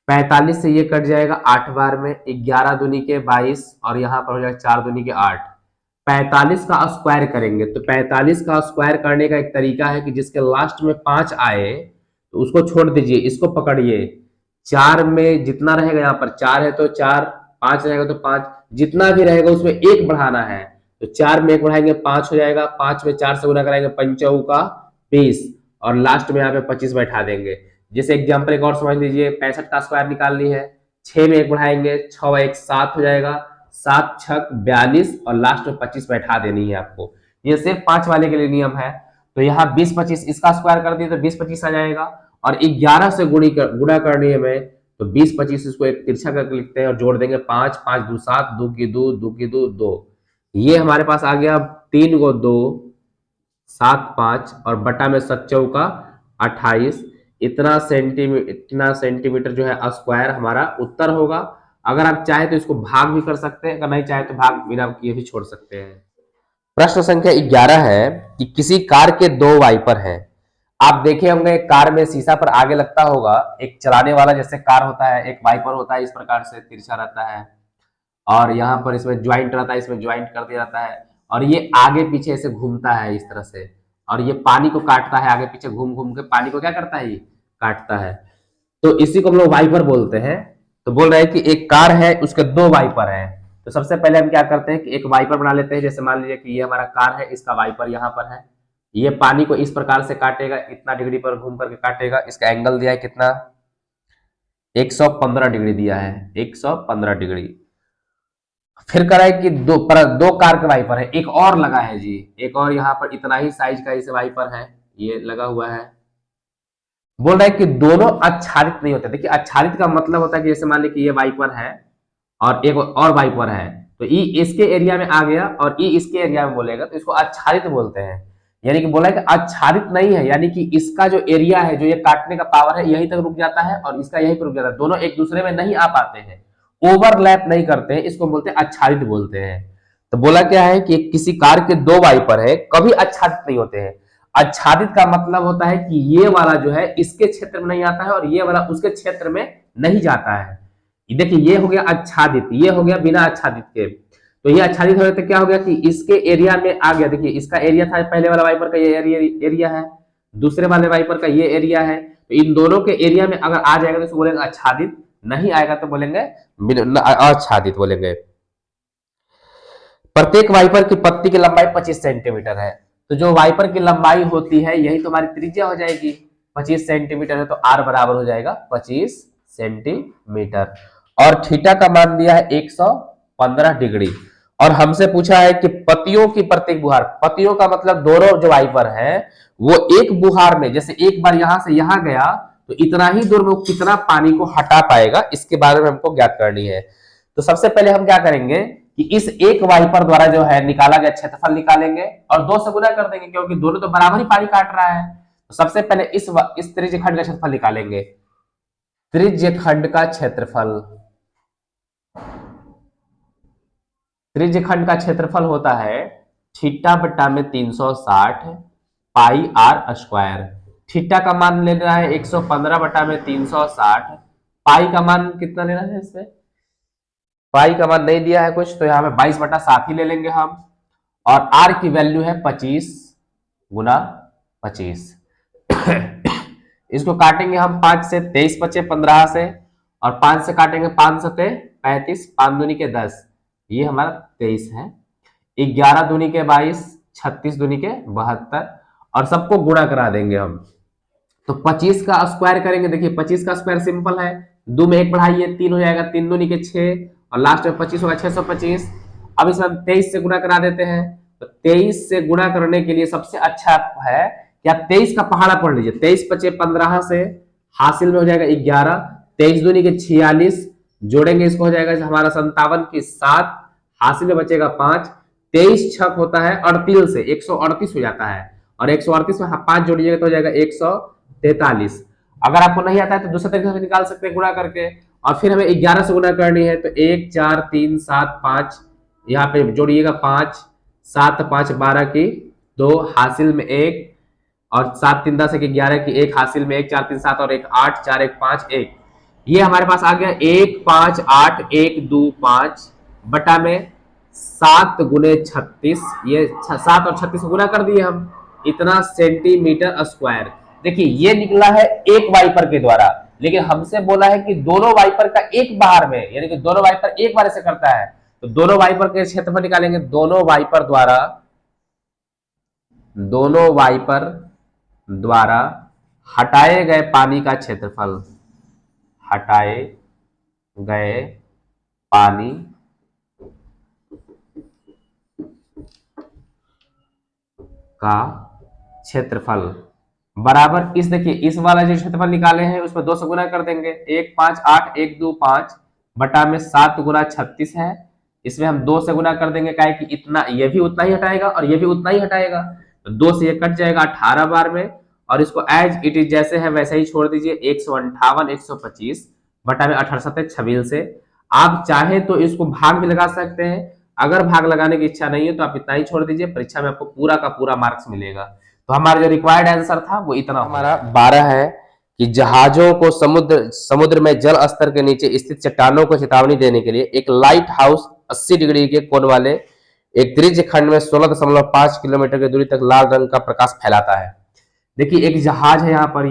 45 से ये कट जाएगा 8 बार में, 11 दूनी के 22 और यहाँ पर हो जाएगा 4 दूनी के 8। 45 का स्क्वायर करेंगे तो 45 का स्क्वायर करने का एक तरीका है कि जिसके लास्ट में 5 आए तो उसको छोड़ दीजिए, इसको पकड़िए। 4 में जितना रहेगा, यहाँ पर 4 है तो 4, 5 रहेगा तो 5, जितना भी रहेगा उसमें 1 बढ़ाना है। तो 4 में 1 बढ़ाएंगे 5 हो जाएगा, 5 में 4 से गुना कराएंगे 5 का 20 और लास्ट में यहाँ पे 25 बैठा देंगे। जैसे एग्जाम्पल एक और समझ लीजिए, 65 का स्क्वायर निकालनी है, 6 में 1 बढ़ाएंगे, 6 1 7 हो जाएगा, 7 6 42 और लास्ट में 25 बैठा देनी है आपको। ये सिर्फ 5 वाले के लिए नियम है। तो यहाँ 20 25 इसका स्क्वायर कर दिए तो 20 25 आ जाएगा और 11 से गुणा करनी है हमें, तो 20 25 इसको एक तिरछा करके लिखते हैं और जोड़ देंगे 5 5 2 7, 2 की 2, 2 की 2 2। ये हमारे पास आ गया 3 को 2 7 5 और बटा में 7 चौका 28, इतना सेंटीमीटर जो है स्क्वायर हमारा उत्तर होगा। अगर आप चाहे तो इसको भाग भी कर सकते हैं, अगर नहीं चाहे तो भाग बिना किए भी छोड़ सकते हैं। प्रश्न संख्या 11 है कि किसी कार के 2 वाइपर हैं। आप देखे होंगे कार में शीशा पर आगे लगता होगा एक चलाने वाला, जैसे कार होता है, एक वाइपर होता है, इस प्रकार से तिरछा रहता है और यहाँ पर इसमें ज्वाइंट रहता है, इसमें ज्वाइंट कर दिया जाता है और ये आगे पीछे से घूमता है इस तरह से और ये पानी को काटता है, आगे पीछे घूम घूम के पानी को क्या करता है, ये काटता है। तो इसी को हम लोग वाइपर बोलते हैं। तो बोल रहे हैं कि एक कार है, उसके 2 वाइपर हैं। तो सबसे पहले हम क्या करते हैं कि एक वाइपर बना लेते हैं। जैसे मान लीजिए कि ये हमारा कार है, इसका वाइपर यहाँ पर है, ये पानी को इस प्रकार से काटेगा, इतना डिग्री पर घूम करके काटेगा। इसका एंगल दिया है कितना, 115 डिग्री दिया है, 115 डिग्री। फिर करा है कि दो कार के वाइपर है, एक और लगा है जी, एक और यहाँ पर इतना ही साइज का इसे वाइपर है, ये लगा हुआ है। बोल रहा है कि दोनों आच्छादित नहीं होते। देखिए आच्छादित का मतलब होता है कि जैसे मान लीजिए कि ये वाइपर है और एक और वाइपर है, तो ई इसके एरिया में आ गया और ई इसके एरिया में बोलेगा तो इसको आच्छादित बोलते हैं। यानी कि बोला है कि आच्छादित नहीं है, यानी कि इसका जो एरिया है, जो ये काटने का पावर है, यहीं तक रुक जाता है और इसका यहीं पर रुक जाता है, दोनों एक दूसरे में नहीं आ पाते हैं, ओवरलैप नहीं करते हैं, इसको बोलते हैं आच्छादित बोलते हैं। तो बोला क्या है कि किसी कार के 2 वाइपर है, कभी आच्छादित नहीं होते हैं। आच्छादित का मतलब होता है कि ये वाला जो है इसके क्षेत्र में नहीं आता है और ये वाला उसके क्षेत्र में नहीं जाता है। देखिए ये हो गया आच्छादित, ये हो गया बिना आच्छादित के। तो ये आच्छादित हो गया तो क्या हो गया कि इसके एरिया में आ गया। देखिए इसका एरिया था पहले वाला वाइपर का, ये एरिया है, दूसरे वाले वाइपर का ये एरिया है, तो इन दोनों के एरिया में अगर आ जाएगा तो इसको बोलेंगे आच्छादित, नहीं आएगा तो बोलेंगे आच्छादित बोलेंगे। प्रत्येक वाइपर की पत्ती की लंबाई 25 सेंटीमीटर है। तो जो वाइपर की लंबाई होती है यही तो हमारी त्रिज्या हो जाएगी। 25 सेंटीमीटर है तो आर बराबर हो जाएगा 25 सेंटीमीटर। और थीटा का मान दिया है 115 डिग्री। और हमसे पूछा है कि पतियों की प्रत्येक बुहार, पतियों का मतलब दोनों जो वाइपर है वो एक बुहार में, जैसे एक बार यहां से यहां गया तो इतना ही दूर में वो कितना पानी को हटा पाएगा, इसके बारे में हमको ज्ञात करनी है। तो सबसे पहले हम क्या करेंगे कि इस एक वाइपर द्वारा जो है निकाला गया क्षेत्रफल निकालेंगे और 2 से गुना कर देंगे, क्योंकि दोनों तो बराबर ही पानी काट रहा है। तो सबसे पहले इस त्रिज्यखंड का क्षेत्रफल निकालेंगे। त्रिज्यखंड का क्षेत्रफल, त्रिज्यखंड का क्षेत्रफल होता है थीटा बटा में 360 पाई आर स्क्वायर। थीटा का मान लेना है 115 बटा में 360, पाई का मान कितना लेना है, इसमें पाई का मान नहीं दिया है कुछ, तो यहाँ पे 22 बटा 7 ही ले लेंगे हम। और आर की वैल्यू है 25 गुना 25। इसको काटेंगे हम 5 से, 23 बचे 15 से, और 5 से काटेंगे 5 सते 35, 5 दूनी के 10, ये हमारा 23 है। 11 दूनी के 22, 36 दूनी के 72 और सबको गुणा करा देंगे हम। तो 25 का स्क्वायर करेंगे। देखिए 25 का स्क्वायर सिंपल है, 2 में 1 बढ़ाइए 3 हो जाएगा, 3 दूनी के 6 और लास्ट में 25 होगा 625। अब इसमें हम 23 से गुणा करा देते हैं। तो 23 से गुणा करने के लिए सबसे अच्छा है कि आप 23 का पहाड़ा पढ़ लीजिए। 23 बचे 15 से, हासिल में हो जाएगा 11, 23 दूनी के 46, जोड़ेंगे इसको हो जाएगा हमारा 57 की 7, हासिल में बचेगा 5, 23 छक होता है 38 से 138 हो जाता है, और 138 में 5 जोड़िएगा तो हो जाएगा 143। अगर आपको नहीं आता है तो दूसरे तरीके से निकाल सकते हैं गुणा करके। और फिर हमें 11 से गुणा करनी है, तो 1 4 3 7 5, यहाँ पे जोड़िएगा 5, 7 5 12 की 2, हासिल में 1, और 7 3 10 1 11 की 1 हासिल में 1 4 3 7 और 1 8 4 1 5 1, ये हमारे पास आ गया 1 5 8 1 2 5 बटा में 7 गुने 36, ये 7 और 36 गुना कर दिए हम, इतना सेंटीमीटर स्क्वायर। देखिए ये निकला है एक वाइपर के द्वारा, लेकिन हमसे बोला है कि दोनों वाइपर का एक बार में, यानी कि दोनों वाइपर एक बार ऐसे करता है, तो दोनों वाइपर के क्षेत्रफल निकालेंगे। दोनों वाइपर द्वारा हटाए गए पानी का क्षेत्रफल, हटाए गए पानी का क्षेत्रफल बराबर इस, देखिए इस वाला जो क्षेत्रफल निकाले हैं उसमें 2 से गुना कर देंगे, 1 5 8 1 2 5 बटा में 7 गुना 36 है, इसमें हम 2 से गुना कर देंगे, क्या है कि इतना, ये भी उतना ही हटाएगा और ये भी उतना ही हटाएगा, तो 2 से ये कट जाएगा 18 बार में, और इसको एज इट इज जैसे है वैसे ही छोड़ दीजिए। 158 125 बटा में 18 7 26 से आप चाहे तो इसको भाग भी लगा सकते हैं, अगर भाग लगाने की इच्छा नहीं है तो आप इतना ही छोड़ दीजिए, परीक्षा में आपको पूरा का पूरा मार्क्स मिलेगा। तो हमारा जो रिक्वायर्ड आंसर था वो इतना हमारा 12 है कि जहाजों को समुद्र में जल स्तर के नीचे स्थित चट्टानों को चेतावनी देने के लिए एक लाइट हाउस 80 डिग्री के कोण वाले एक त्रिज्य खंड में 16.5 किलोमीटर की दूरी तक लाल रंग का प्रकाश फैलाता है। देखिए एक जहाज है यहाँ पर,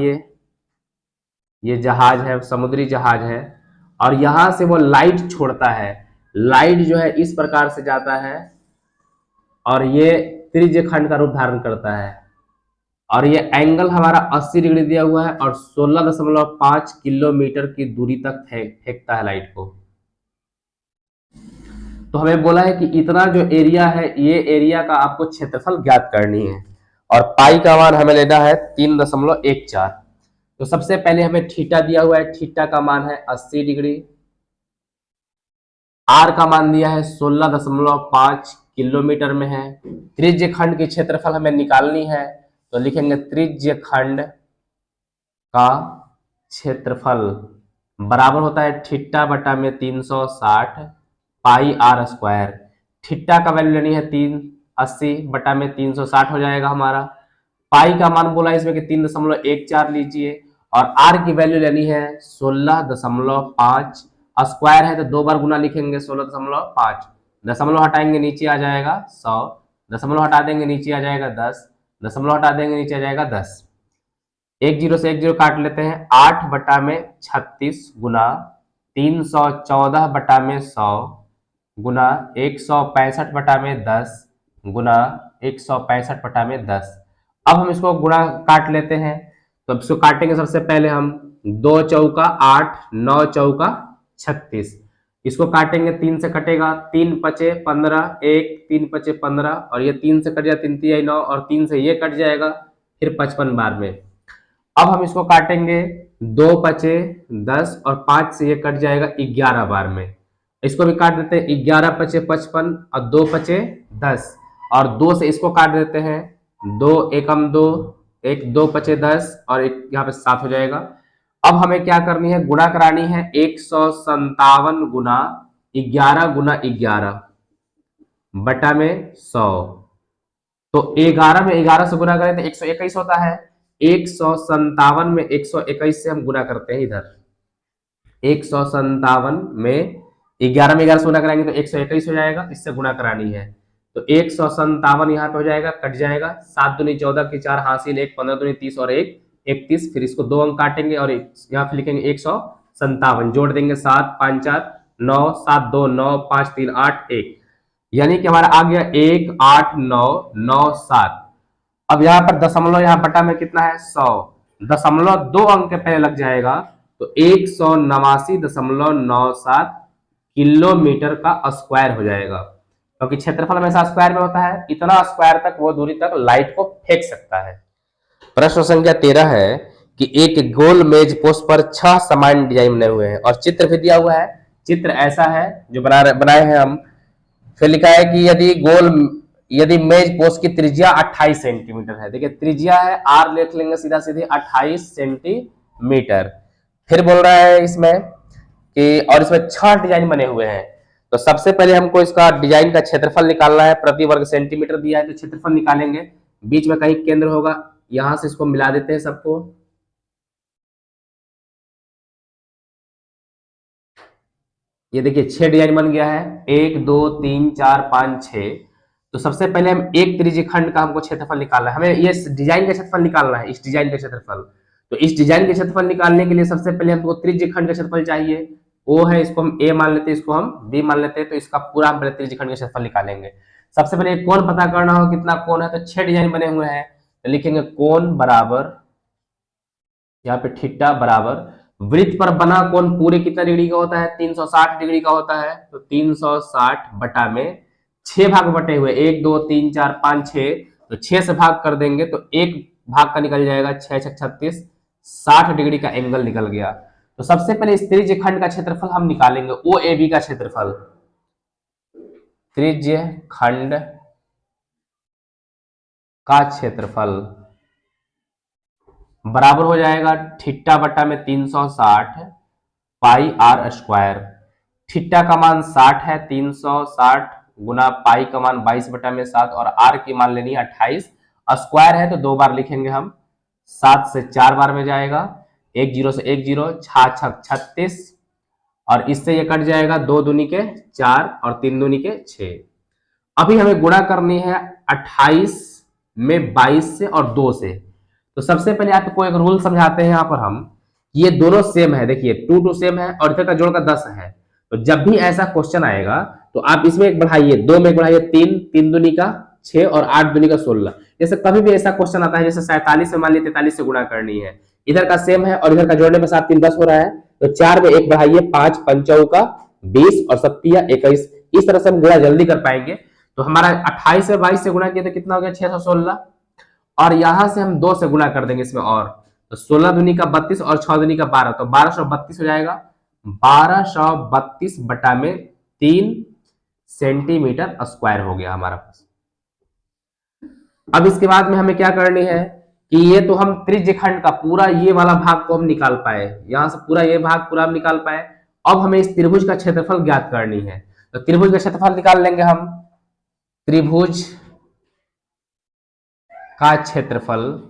ये जहाज है, समुद्री जहाज है, और यहां से वो लाइट छोड़ता है, लाइट जो है इस प्रकार से जाता है और ये त्रिज्य खंड का रूप धारण करता है, और ये एंगल हमारा 80 डिग्री दिया हुआ है और 16.5 किलोमीटर की दूरी तक फेंकता है लाइट को। तो हमें बोला है कि इतना जो एरिया है, ये एरिया का आपको क्षेत्रफल ज्ञात करनी है, और पाई का मान हमें लेना है 3.14। तो सबसे पहले हमें थीटा दिया हुआ है, थीटा का मान है 80 डिग्री, आर का मान दिया है 16.5 किलोमीटर में है, त्रिज्य खंड की क्षेत्रफल हमें निकालनी है, तो लिखेंगे त्रिज्य खंड का क्षेत्रफल बराबर होता है थीटा बटा में 360 पाई आर स्क्वायर। थीटा का वैल्यू लेनी है 380 बटा में 360 हो जाएगा हमारा, पाई का मान बोला इसमें कि 3.14 लीजिए, और आर की वैल्यू लेनी है 16.5, स्क्वायर है तो 2 बार गुना लिखेंगे 16.5, दशमलव हटाएंगे नीचे आ जाएगा 100, दशमलव हटा देंगे नीचे आ जाएगा 10, दशमलव हटा देंगे नीचे आ जाएगा 10, 1 0 से 1 0 काट लेते हैं, 8 बटा में 36 गुना 314 बटा में 100 गुना 165 बटा में 10 गुना 165 बटा में 10। अब हम इसको गुणा काट लेते हैं, तो इसको काटेंगे सबसे पहले हम 2 चौका 8 9 चौका 36, इसको काटेंगे 3 से कटेगा, 3 पचे 15 1 3 पचे 15, और ये 3 से कट जाए 3 3 9, और 3 से ये कट जाएगा फिर 55 बार में। अब हम इसको काटेंगे 2 पचे 10 और 5 से ये कट जाएगा 11 बार में, इसको भी काट देते हैं 11 पचे 55 और 2 पचे 10, और 2 से इसको काट देते हैं, 2 एकम 2 1 2 पचे 10 और एक यहाँ पे 7 हो जाएगा। अब हमें क्या करनी है, गुणा करानी है 157 गुना 11 गुना 11 बटा में 100, तो 11 में 11 से गुना करें तो 121 होता है, 157 में 121 से हम गुना करते हैं, इधर 157 में 11 में 11 से गुना कराएंगे तो 121 हो जाएगा, इससे गुणा करानी है, तो 157 यहाँ पे हो जाएगा, कट जाएगा, 7 दूनी 14 की 4 हासिल 1 15 दूनी 30 और 1 31, फिर इसको 2 अंक काटेंगे और यहाँ पे लिखेंगे 157, जोड़ देंगे 7 5 4 9 7 2 9 5 3 8 1, यानी कि हमारा आ गया 1 8 9 9 7। अब यहाँ पर दशमलव, यहाँ बटा में कितना है 100, दशमलव 2 अंक के पहले लग जाएगा, तो 189.97 किलोमीटर का स्क्वायर हो जाएगा, क्योंकि क्षेत्रफल हमेशा स्क्वायर में होता है, इतना स्क्वायर तक वो दूरी तक लाइट को फेंक सकता है। प्रश्न संख्या 13 है कि एक गोल मेज पोस्ट पर 6 समान डिजाइन बने हुए हैं और चित्र भी दिया हुआ है। चित्र ऐसा है जो बनाए हैं हम, फिर लिखा है कि यदि मेज पोस्ट की त्रिज्या 28 सेंटीमीटर है, देखिए त्रिज्या है, आर लिख लेंगे सीधा सीधे 28 सेंटीमीटर। फिर बोल रहा है इसमें कि और इसमें 6 डिजाइन बने हुए हैं, तो सबसे पहले हमको इसका डिजाइन का क्षेत्रफल निकालना है, प्रति वर्ग सेंटीमीटर दिया है तो क्षेत्रफल निकालेंगे, बीच में कहीं केंद्र होगा, यहां से इसको मिला देते हैं सबको। ये देखिए 6 डिजाइन बन गया है, 1 2 3 4 5 6। तो सबसे पहले हम एक त्रिज्यीय खंड का हमको क्षेत्रफल निकालना है, हमें ये डिजाइन का क्षेत्रफल निकालना है, इस डिजाइन का क्षेत्रफल। तो इस डिजाइन के क्षेत्रफल निकालने के लिए सबसे पहले हमको त्रिज्यीय खंड का क्षेत्रफल चाहिए, ओ है, इसको हम ए मान लेते हैं, इसको हम बी मान लेते हैं। तो इसका पूरा हम पहले त्रिज्यीय खंड का क्षेत्रफल निकालेंगे। सबसे पहले कोण पता करना हो, कितना कोण है, तो 6 डिजाइन बने हुए हैं। तो लिखेंगे कोण बराबर, यहाँ पे थीटा बराबर, वृत्त पर बना कोण पूरे कितना डिग्री का होता है, 360 डिग्री का होता है। तो 360 बटा में 6 भाग बटे हुए, 1 2 3 4 5 6, तो 6 से भाग कर देंगे तो एक भाग का निकल जाएगा, 6 6 36, 60 डिग्री का एंगल निकल गया। तो सबसे पहले इस त्रिज्य खंड का क्षेत्रफल हम निकालेंगे, ओ ए बी का क्षेत्रफल। त्रिज्य खंड का क्षेत्रफल बराबर हो जाएगा थीटा बटा में 360 पाई आर स्क्वायर। थीटा का मान 60 है, 360 गुना पाई का मान 22 बटा में 7, और आर की मान लेनी है 28। स्क्वायर है तो 2 बार लिखेंगे हम, 7 से 4 बार में जाएगा, 1 0 से 1 0, 6 6 36, और इससे ये कट जाएगा, 2 दूनी के 4 और 3 दूनी के 6। अभी हमें गुणा करनी है 28 में 22 से और 2 से। तो सबसे पहले आपको एक रूल समझाते हैं यहाँ पर हम, ये दोनों सेम है, देखिए 2 2 सेम है और इधर का जोड़ का 10 है। तो जब भी ऐसा क्वेश्चन आएगा तो आप इसमें एक बढ़ाइए, 2 में एक बढ़ाइए 3, 3 दूनी का 6 और 8 दूनी का 16। जैसे कभी भी ऐसा क्वेश्चन आता है, जैसे 47 में मान लीजिए 43 से गुणा करनी है, इधर का सेम है और इधर का जोड़ने में 7 3 10 हो रहा है, तो 4 में एक बढ़ाइए, 5 5 का 20 और 7 21। इस तरह से हम गुणा जल्दी कर पाएंगे। तो हमारा 28 में 22 से गुणा किया तो कितना हो गया, 616, और यहां से हम 2 से गुणा कर देंगे इसमें, और तो 16 दूनी का 32 और 6 दूनी का 12, तो 1232 हो जाएगा। 1232 बटा में 3 सेंटीमीटर स्क्वायर हो गया हमारा पास। अब इसके बाद में हमें क्या करनी है कि ये तो हम त्रिज्य खंड का पूरा ये वाला भाग को हम निकाल पाए, यहां से पूरा ये भाग पूरा हम निकाल पाए। अब हमें इस त्रिभुज का क्षेत्रफल ज्ञात करनी है, तो त्रिभुज का क्षेत्रफल निकाल लेंगे हम। त्रिभुज का क्षेत्रफल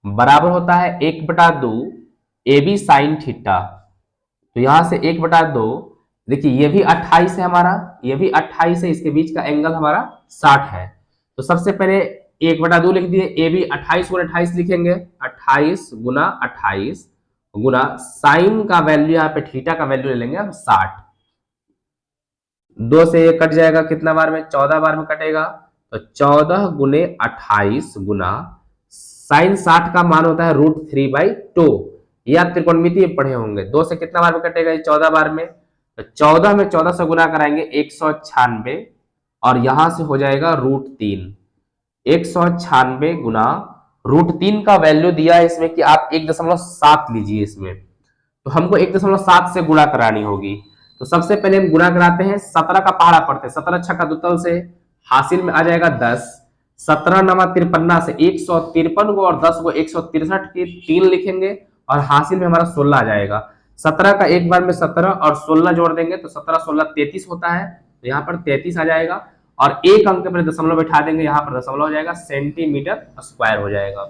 बराबर होता है 1/2 ए बी साइन थीटा। तो यहां से 1/2, देखिए ये भी 28 है हमारा, ये भी 28 है, इसके बीच का एंगल हमारा 60 है। तो सबसे पहले 1/2 लिख दिए, ए बी 28 गुना 28 लिखेंगे, 28 गुना 28 गुना साइन का वैल्यू, यहाँ पे थीटा का वैल्यू ले लेंगे हम 60। 2 से ये कट जाएगा, कितना बार में, 14 बार में कटेगा। तो 14 गुने 28 गुना साइन 60 का मान होता है √3/2, ये आप त्रिकोणमिति पढ़े होंगे। 2 से कितना बार में कटेगा, ये 14 बार में। तो 14 में 14 से गुना कराएंगे 196, और यहां से हो जाएगा √3। 196 गुना √3 का वैल्यू दिया है इसमें कि आप 1.7 लीजिए इसमें, तो हमको 1.7 से गुणा करानी होगी। तो सबसे पहले हम गुणा कराते हैं, 17 का पहाड़ा पढ़ते हैं, 17 छक्का दुतल से हासिल में आ जाएगा 10, 17 नमा 53 से 153 को और 10 को 163 के 3 लिखेंगे, और हासिल में हमारा 16 आ जाएगा। 17 का एक बार में 17 और 16 जोड़ देंगे तो 17 16 33 होता है, तो यहाँ पर 33 आ जाएगा, और एक अंक पर दशमलव बैठा देंगे, यहाँ पर दशमलव हो जाएगा, सेंटीमीटर स्क्वायर हो जाएगा।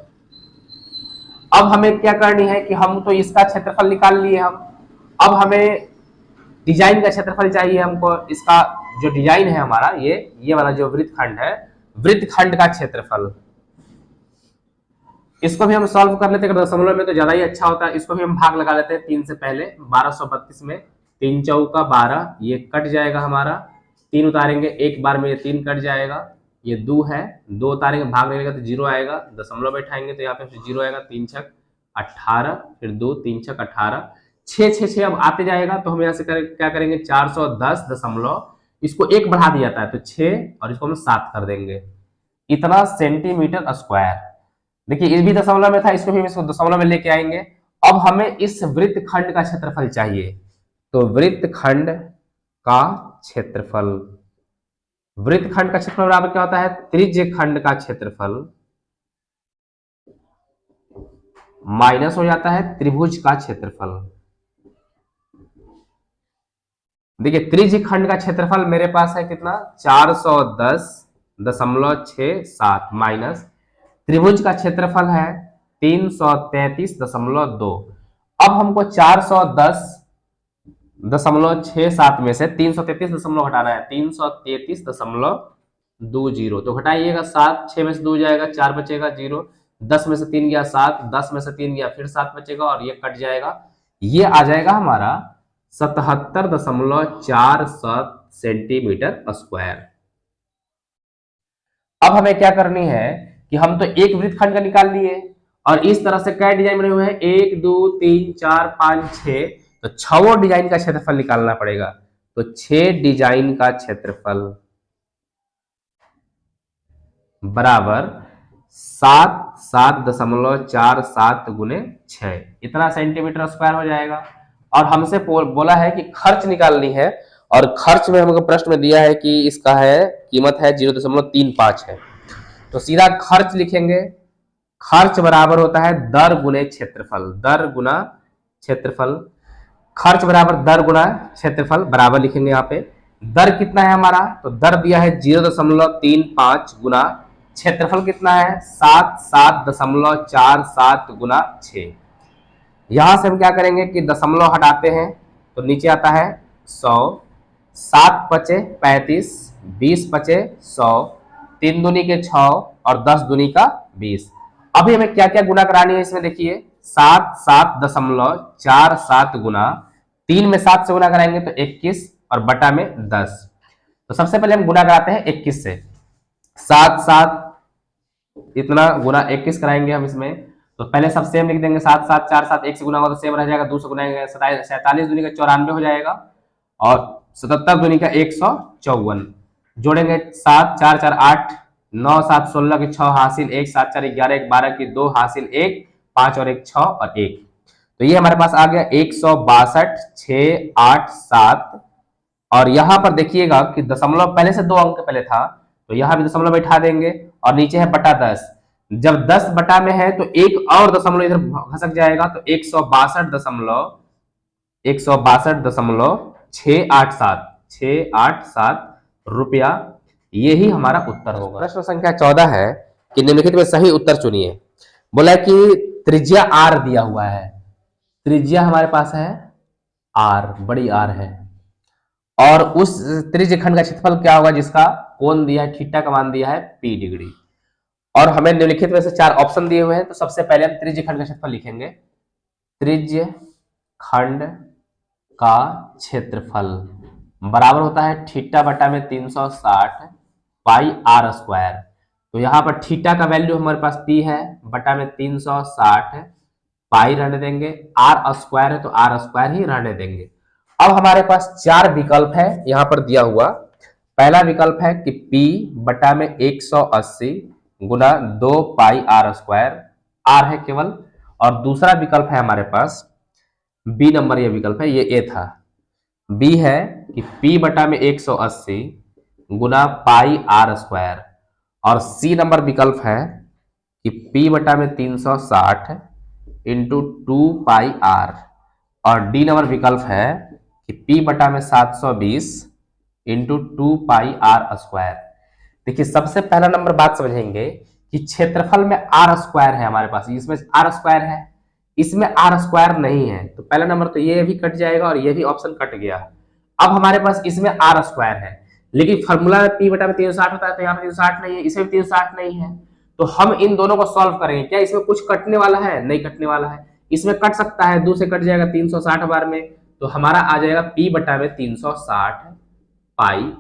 अब हमें क्या करनी है कि हम तो इसका क्षेत्रफल निकाल लिए हम, अब हमें डिजाइन का क्षेत्रफल चाहिए हमको। इसका जो डिजाइन है हमारा, ये वाला जो वृत्तखंड है, वृत्तखंड का क्षेत्रफल, इसको भी हम सॉल्व कर लेते हैं दशमलव में, तो ज्यादा ही अच्छा होता है। इसको भी हम भाग लगा लेते हैं 3 से पहले, 1232 में 3 चौका 12, ये कट जाएगा हमारा, 3 उतारेंगे एक बार में, ये 3 कट जाएगा, ये 2 है, 2 उतारेंगे भाग लगेगा तो 0 आएगा, दशमलव बैठाएंगे तो यहाँ पे 0 आएगा, 3 छक 18, फिर 2 3 छक 18, 6 6 6 अब आते जाएगा, तो हम यहाँ से क्या करेंगे, 410 दशमलव, इसको 1 बढ़ा दिया जाता है तो 6, और इसको हम 7 कर देंगे, इतना सेंटीमीटर स्क्वायर। देखिए इस भी दशमलव में था, इसको भी इसको दशमलव में लेके आएंगे। अब हमें इस वृत्तखंड का क्षेत्रफल चाहिए, तो वृत्तखंड का क्षेत्रफल, वृत्तखंड का क्षेत्रफल बराबर क्या होता है, त्रिज्य खंड का क्षेत्रफल माइनस हो जाता है त्रिभुज का क्षेत्रफल। देखिए त्रिज्य खंड का क्षेत्रफल मेरे पास है कितना, 410.67 माइनस त्रिभुज का क्षेत्रफल है 333.2। अब हमको 410.67 में से 333 घटाना है, 333.20। तो घटाइएगा 7, 6 में से 2 जाएगा, 4 बचेगा, 0, 10 में से 3 गया 7, 10 में से 3 गया फिर 7 बचेगा और ये कट जाएगा। ये आ जाएगा हमारा 77.47 सेंटीमीटर स्क्वायर। अब हमें क्या करनी है कि हम तो एक वृत्तखंड का निकाल लिए और इस तरह से कई डिजाइन बने हुए हैं, 1 2 3 4 5 6, तो 6 डिजाइन का क्षेत्रफल निकालना पड़ेगा। तो 6 डिजाइन का क्षेत्रफल बराबर 7.47 गुने 6, इतना सेंटीमीटर स्क्वायर हो जाएगा। और हमसे बोला है कि खर्च निकालनी है और खर्च में हमको प्रश्न में दिया है कि इसका है कीमत है 0.35 है। तो सीधा खर्च लिखेंगे, खर्च बराबर होता है दर गुने क्षेत्रफल, दर गुना क्षेत्रफल। खर्च बराबर दर गुना क्षेत्रफल बराबर लिखेंगे। यहाँ पे दर कितना है हमारा, तो दर दिया है 0.35 गुना क्षेत्रफल कितना है 7.47 गुना 6। यहां से हम क्या करेंगे कि दशमलव हटाते हैं तो नीचे आता है 100, 7 पचे 35, 20 पचे 100, 3 दूनी के 6 और 10 दूनी का 20। अभी हमें क्या क्या गुना करानी है इसमें देखिए, 7.47 गुना 3 में 7 से गुना कराएंगे तो 21 और बटा में 10। तो सबसे पहले हम गुना कराते हैं 21 से, 7 इतना गुना 21 कराएंगे हम इसमें। तो पहले सब सेम लिख देंगे, 7 7 4 7, 1 से गुना होगा तो सेम रह जाएगा, 2 से गुनाएंगे 47 दूनी का 94 हो जाएगा और 77 दूनी का 154। जोड़ेंगे 7 4 4 8, 9 7 16 के 6 हासिल 1, 7 4 11, 1 12 की 2 हासिल 1, 5 और 1 6 और 1। तो ये हमारे पास आ गया 162 6 8 7। और यहां पर देखिएगा कि दशमलव पहले से 2 अंक पहले था तो यहां भी दशमलव बैठा देंगे और नीचे है बटा 10। जब 10 बटा में है तो एक और दशमलव इधर खसक जाएगा तो 162.687 रुपया, यही हमारा उत्तर होगा। प्रश्न संख्या 14 है कि निम्नलिखित में सही उत्तर चुनिए। बोला है कि त्रिज्या r दिया हुआ है, त्रिज्या हमारे पास है r, बड़ी r है, और उस त्रिज्य खंड का क्षेत्रफल क्या होगा जिसका कोण दिया है थीटा का मान दिया है p डिग्री। और हमें निम्नलिखित में से 4 ऑप्शन दिए हुए हैं। तो सबसे पहले हम त्रिज्य खंड का क्षेत्रफल लिखेंगे, त्रिज्य खंड का क्षेत्रफल बराबर होता है थीटा बटा में 360 पाई r स्क्वायर। तो यहाँ पर थीटा का वैल्यू हमारे पास p है, बटा में 360 पाई रहने देंगे, r स्क्वायर है तो r स्क्वायर ही रहने देंगे। अब हमारे पास 4 विकल्प है यहाँ पर दिया हुआ। पहला विकल्प है कि p बटा में 180 गुना 2 पाई r स्क्वायर, r है केवल। और दूसरा विकल्प है हमारे पास बी नंबर, ये विकल्प है, ये ए था, बी है कि p बटा में 180 गुना पाई r स्क्वायर। और सी नंबर विकल्प है कि p बटा में 360 इंटू 2 पाई r। और डी नंबर विकल्प है कि p बटा में 720 इंटू 2 पाई r स्क्वायर। देखिए सबसे पहला नंबर बात समझेंगे कि क्षेत्रफल में r स्क्वायर है हमारे पास, इसमें r स्क्वायर है, इसमें r स्क्वायर नहीं है। तो पहला नंबर तो ये भी कट जाएगा और ये भी ऑप्शन कट गया। अब हमारे पास इसमें r स्क्वायर है, लेकिन फॉर्मूला में p बटा में 360 होता है तो यहाँ पे 360 नहीं है, इसमें भी 360 नहीं है। तो हम इन दोनों को सॉल्व करेंगे। क्या इसमें कुछ कटने वाला है? नहीं कटने वाला है। इसमें कट सकता है, 2 से कट जाएगा 360 बार में, तो हमारा आ जाएगा p बटा में 360 पाई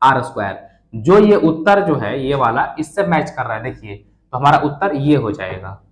r स्क्वायर। जो ये उत्तर जो है ये वाला इससे मैच कर रहा है, देखिए, तो हमारा उत्तर ये हो जाएगा।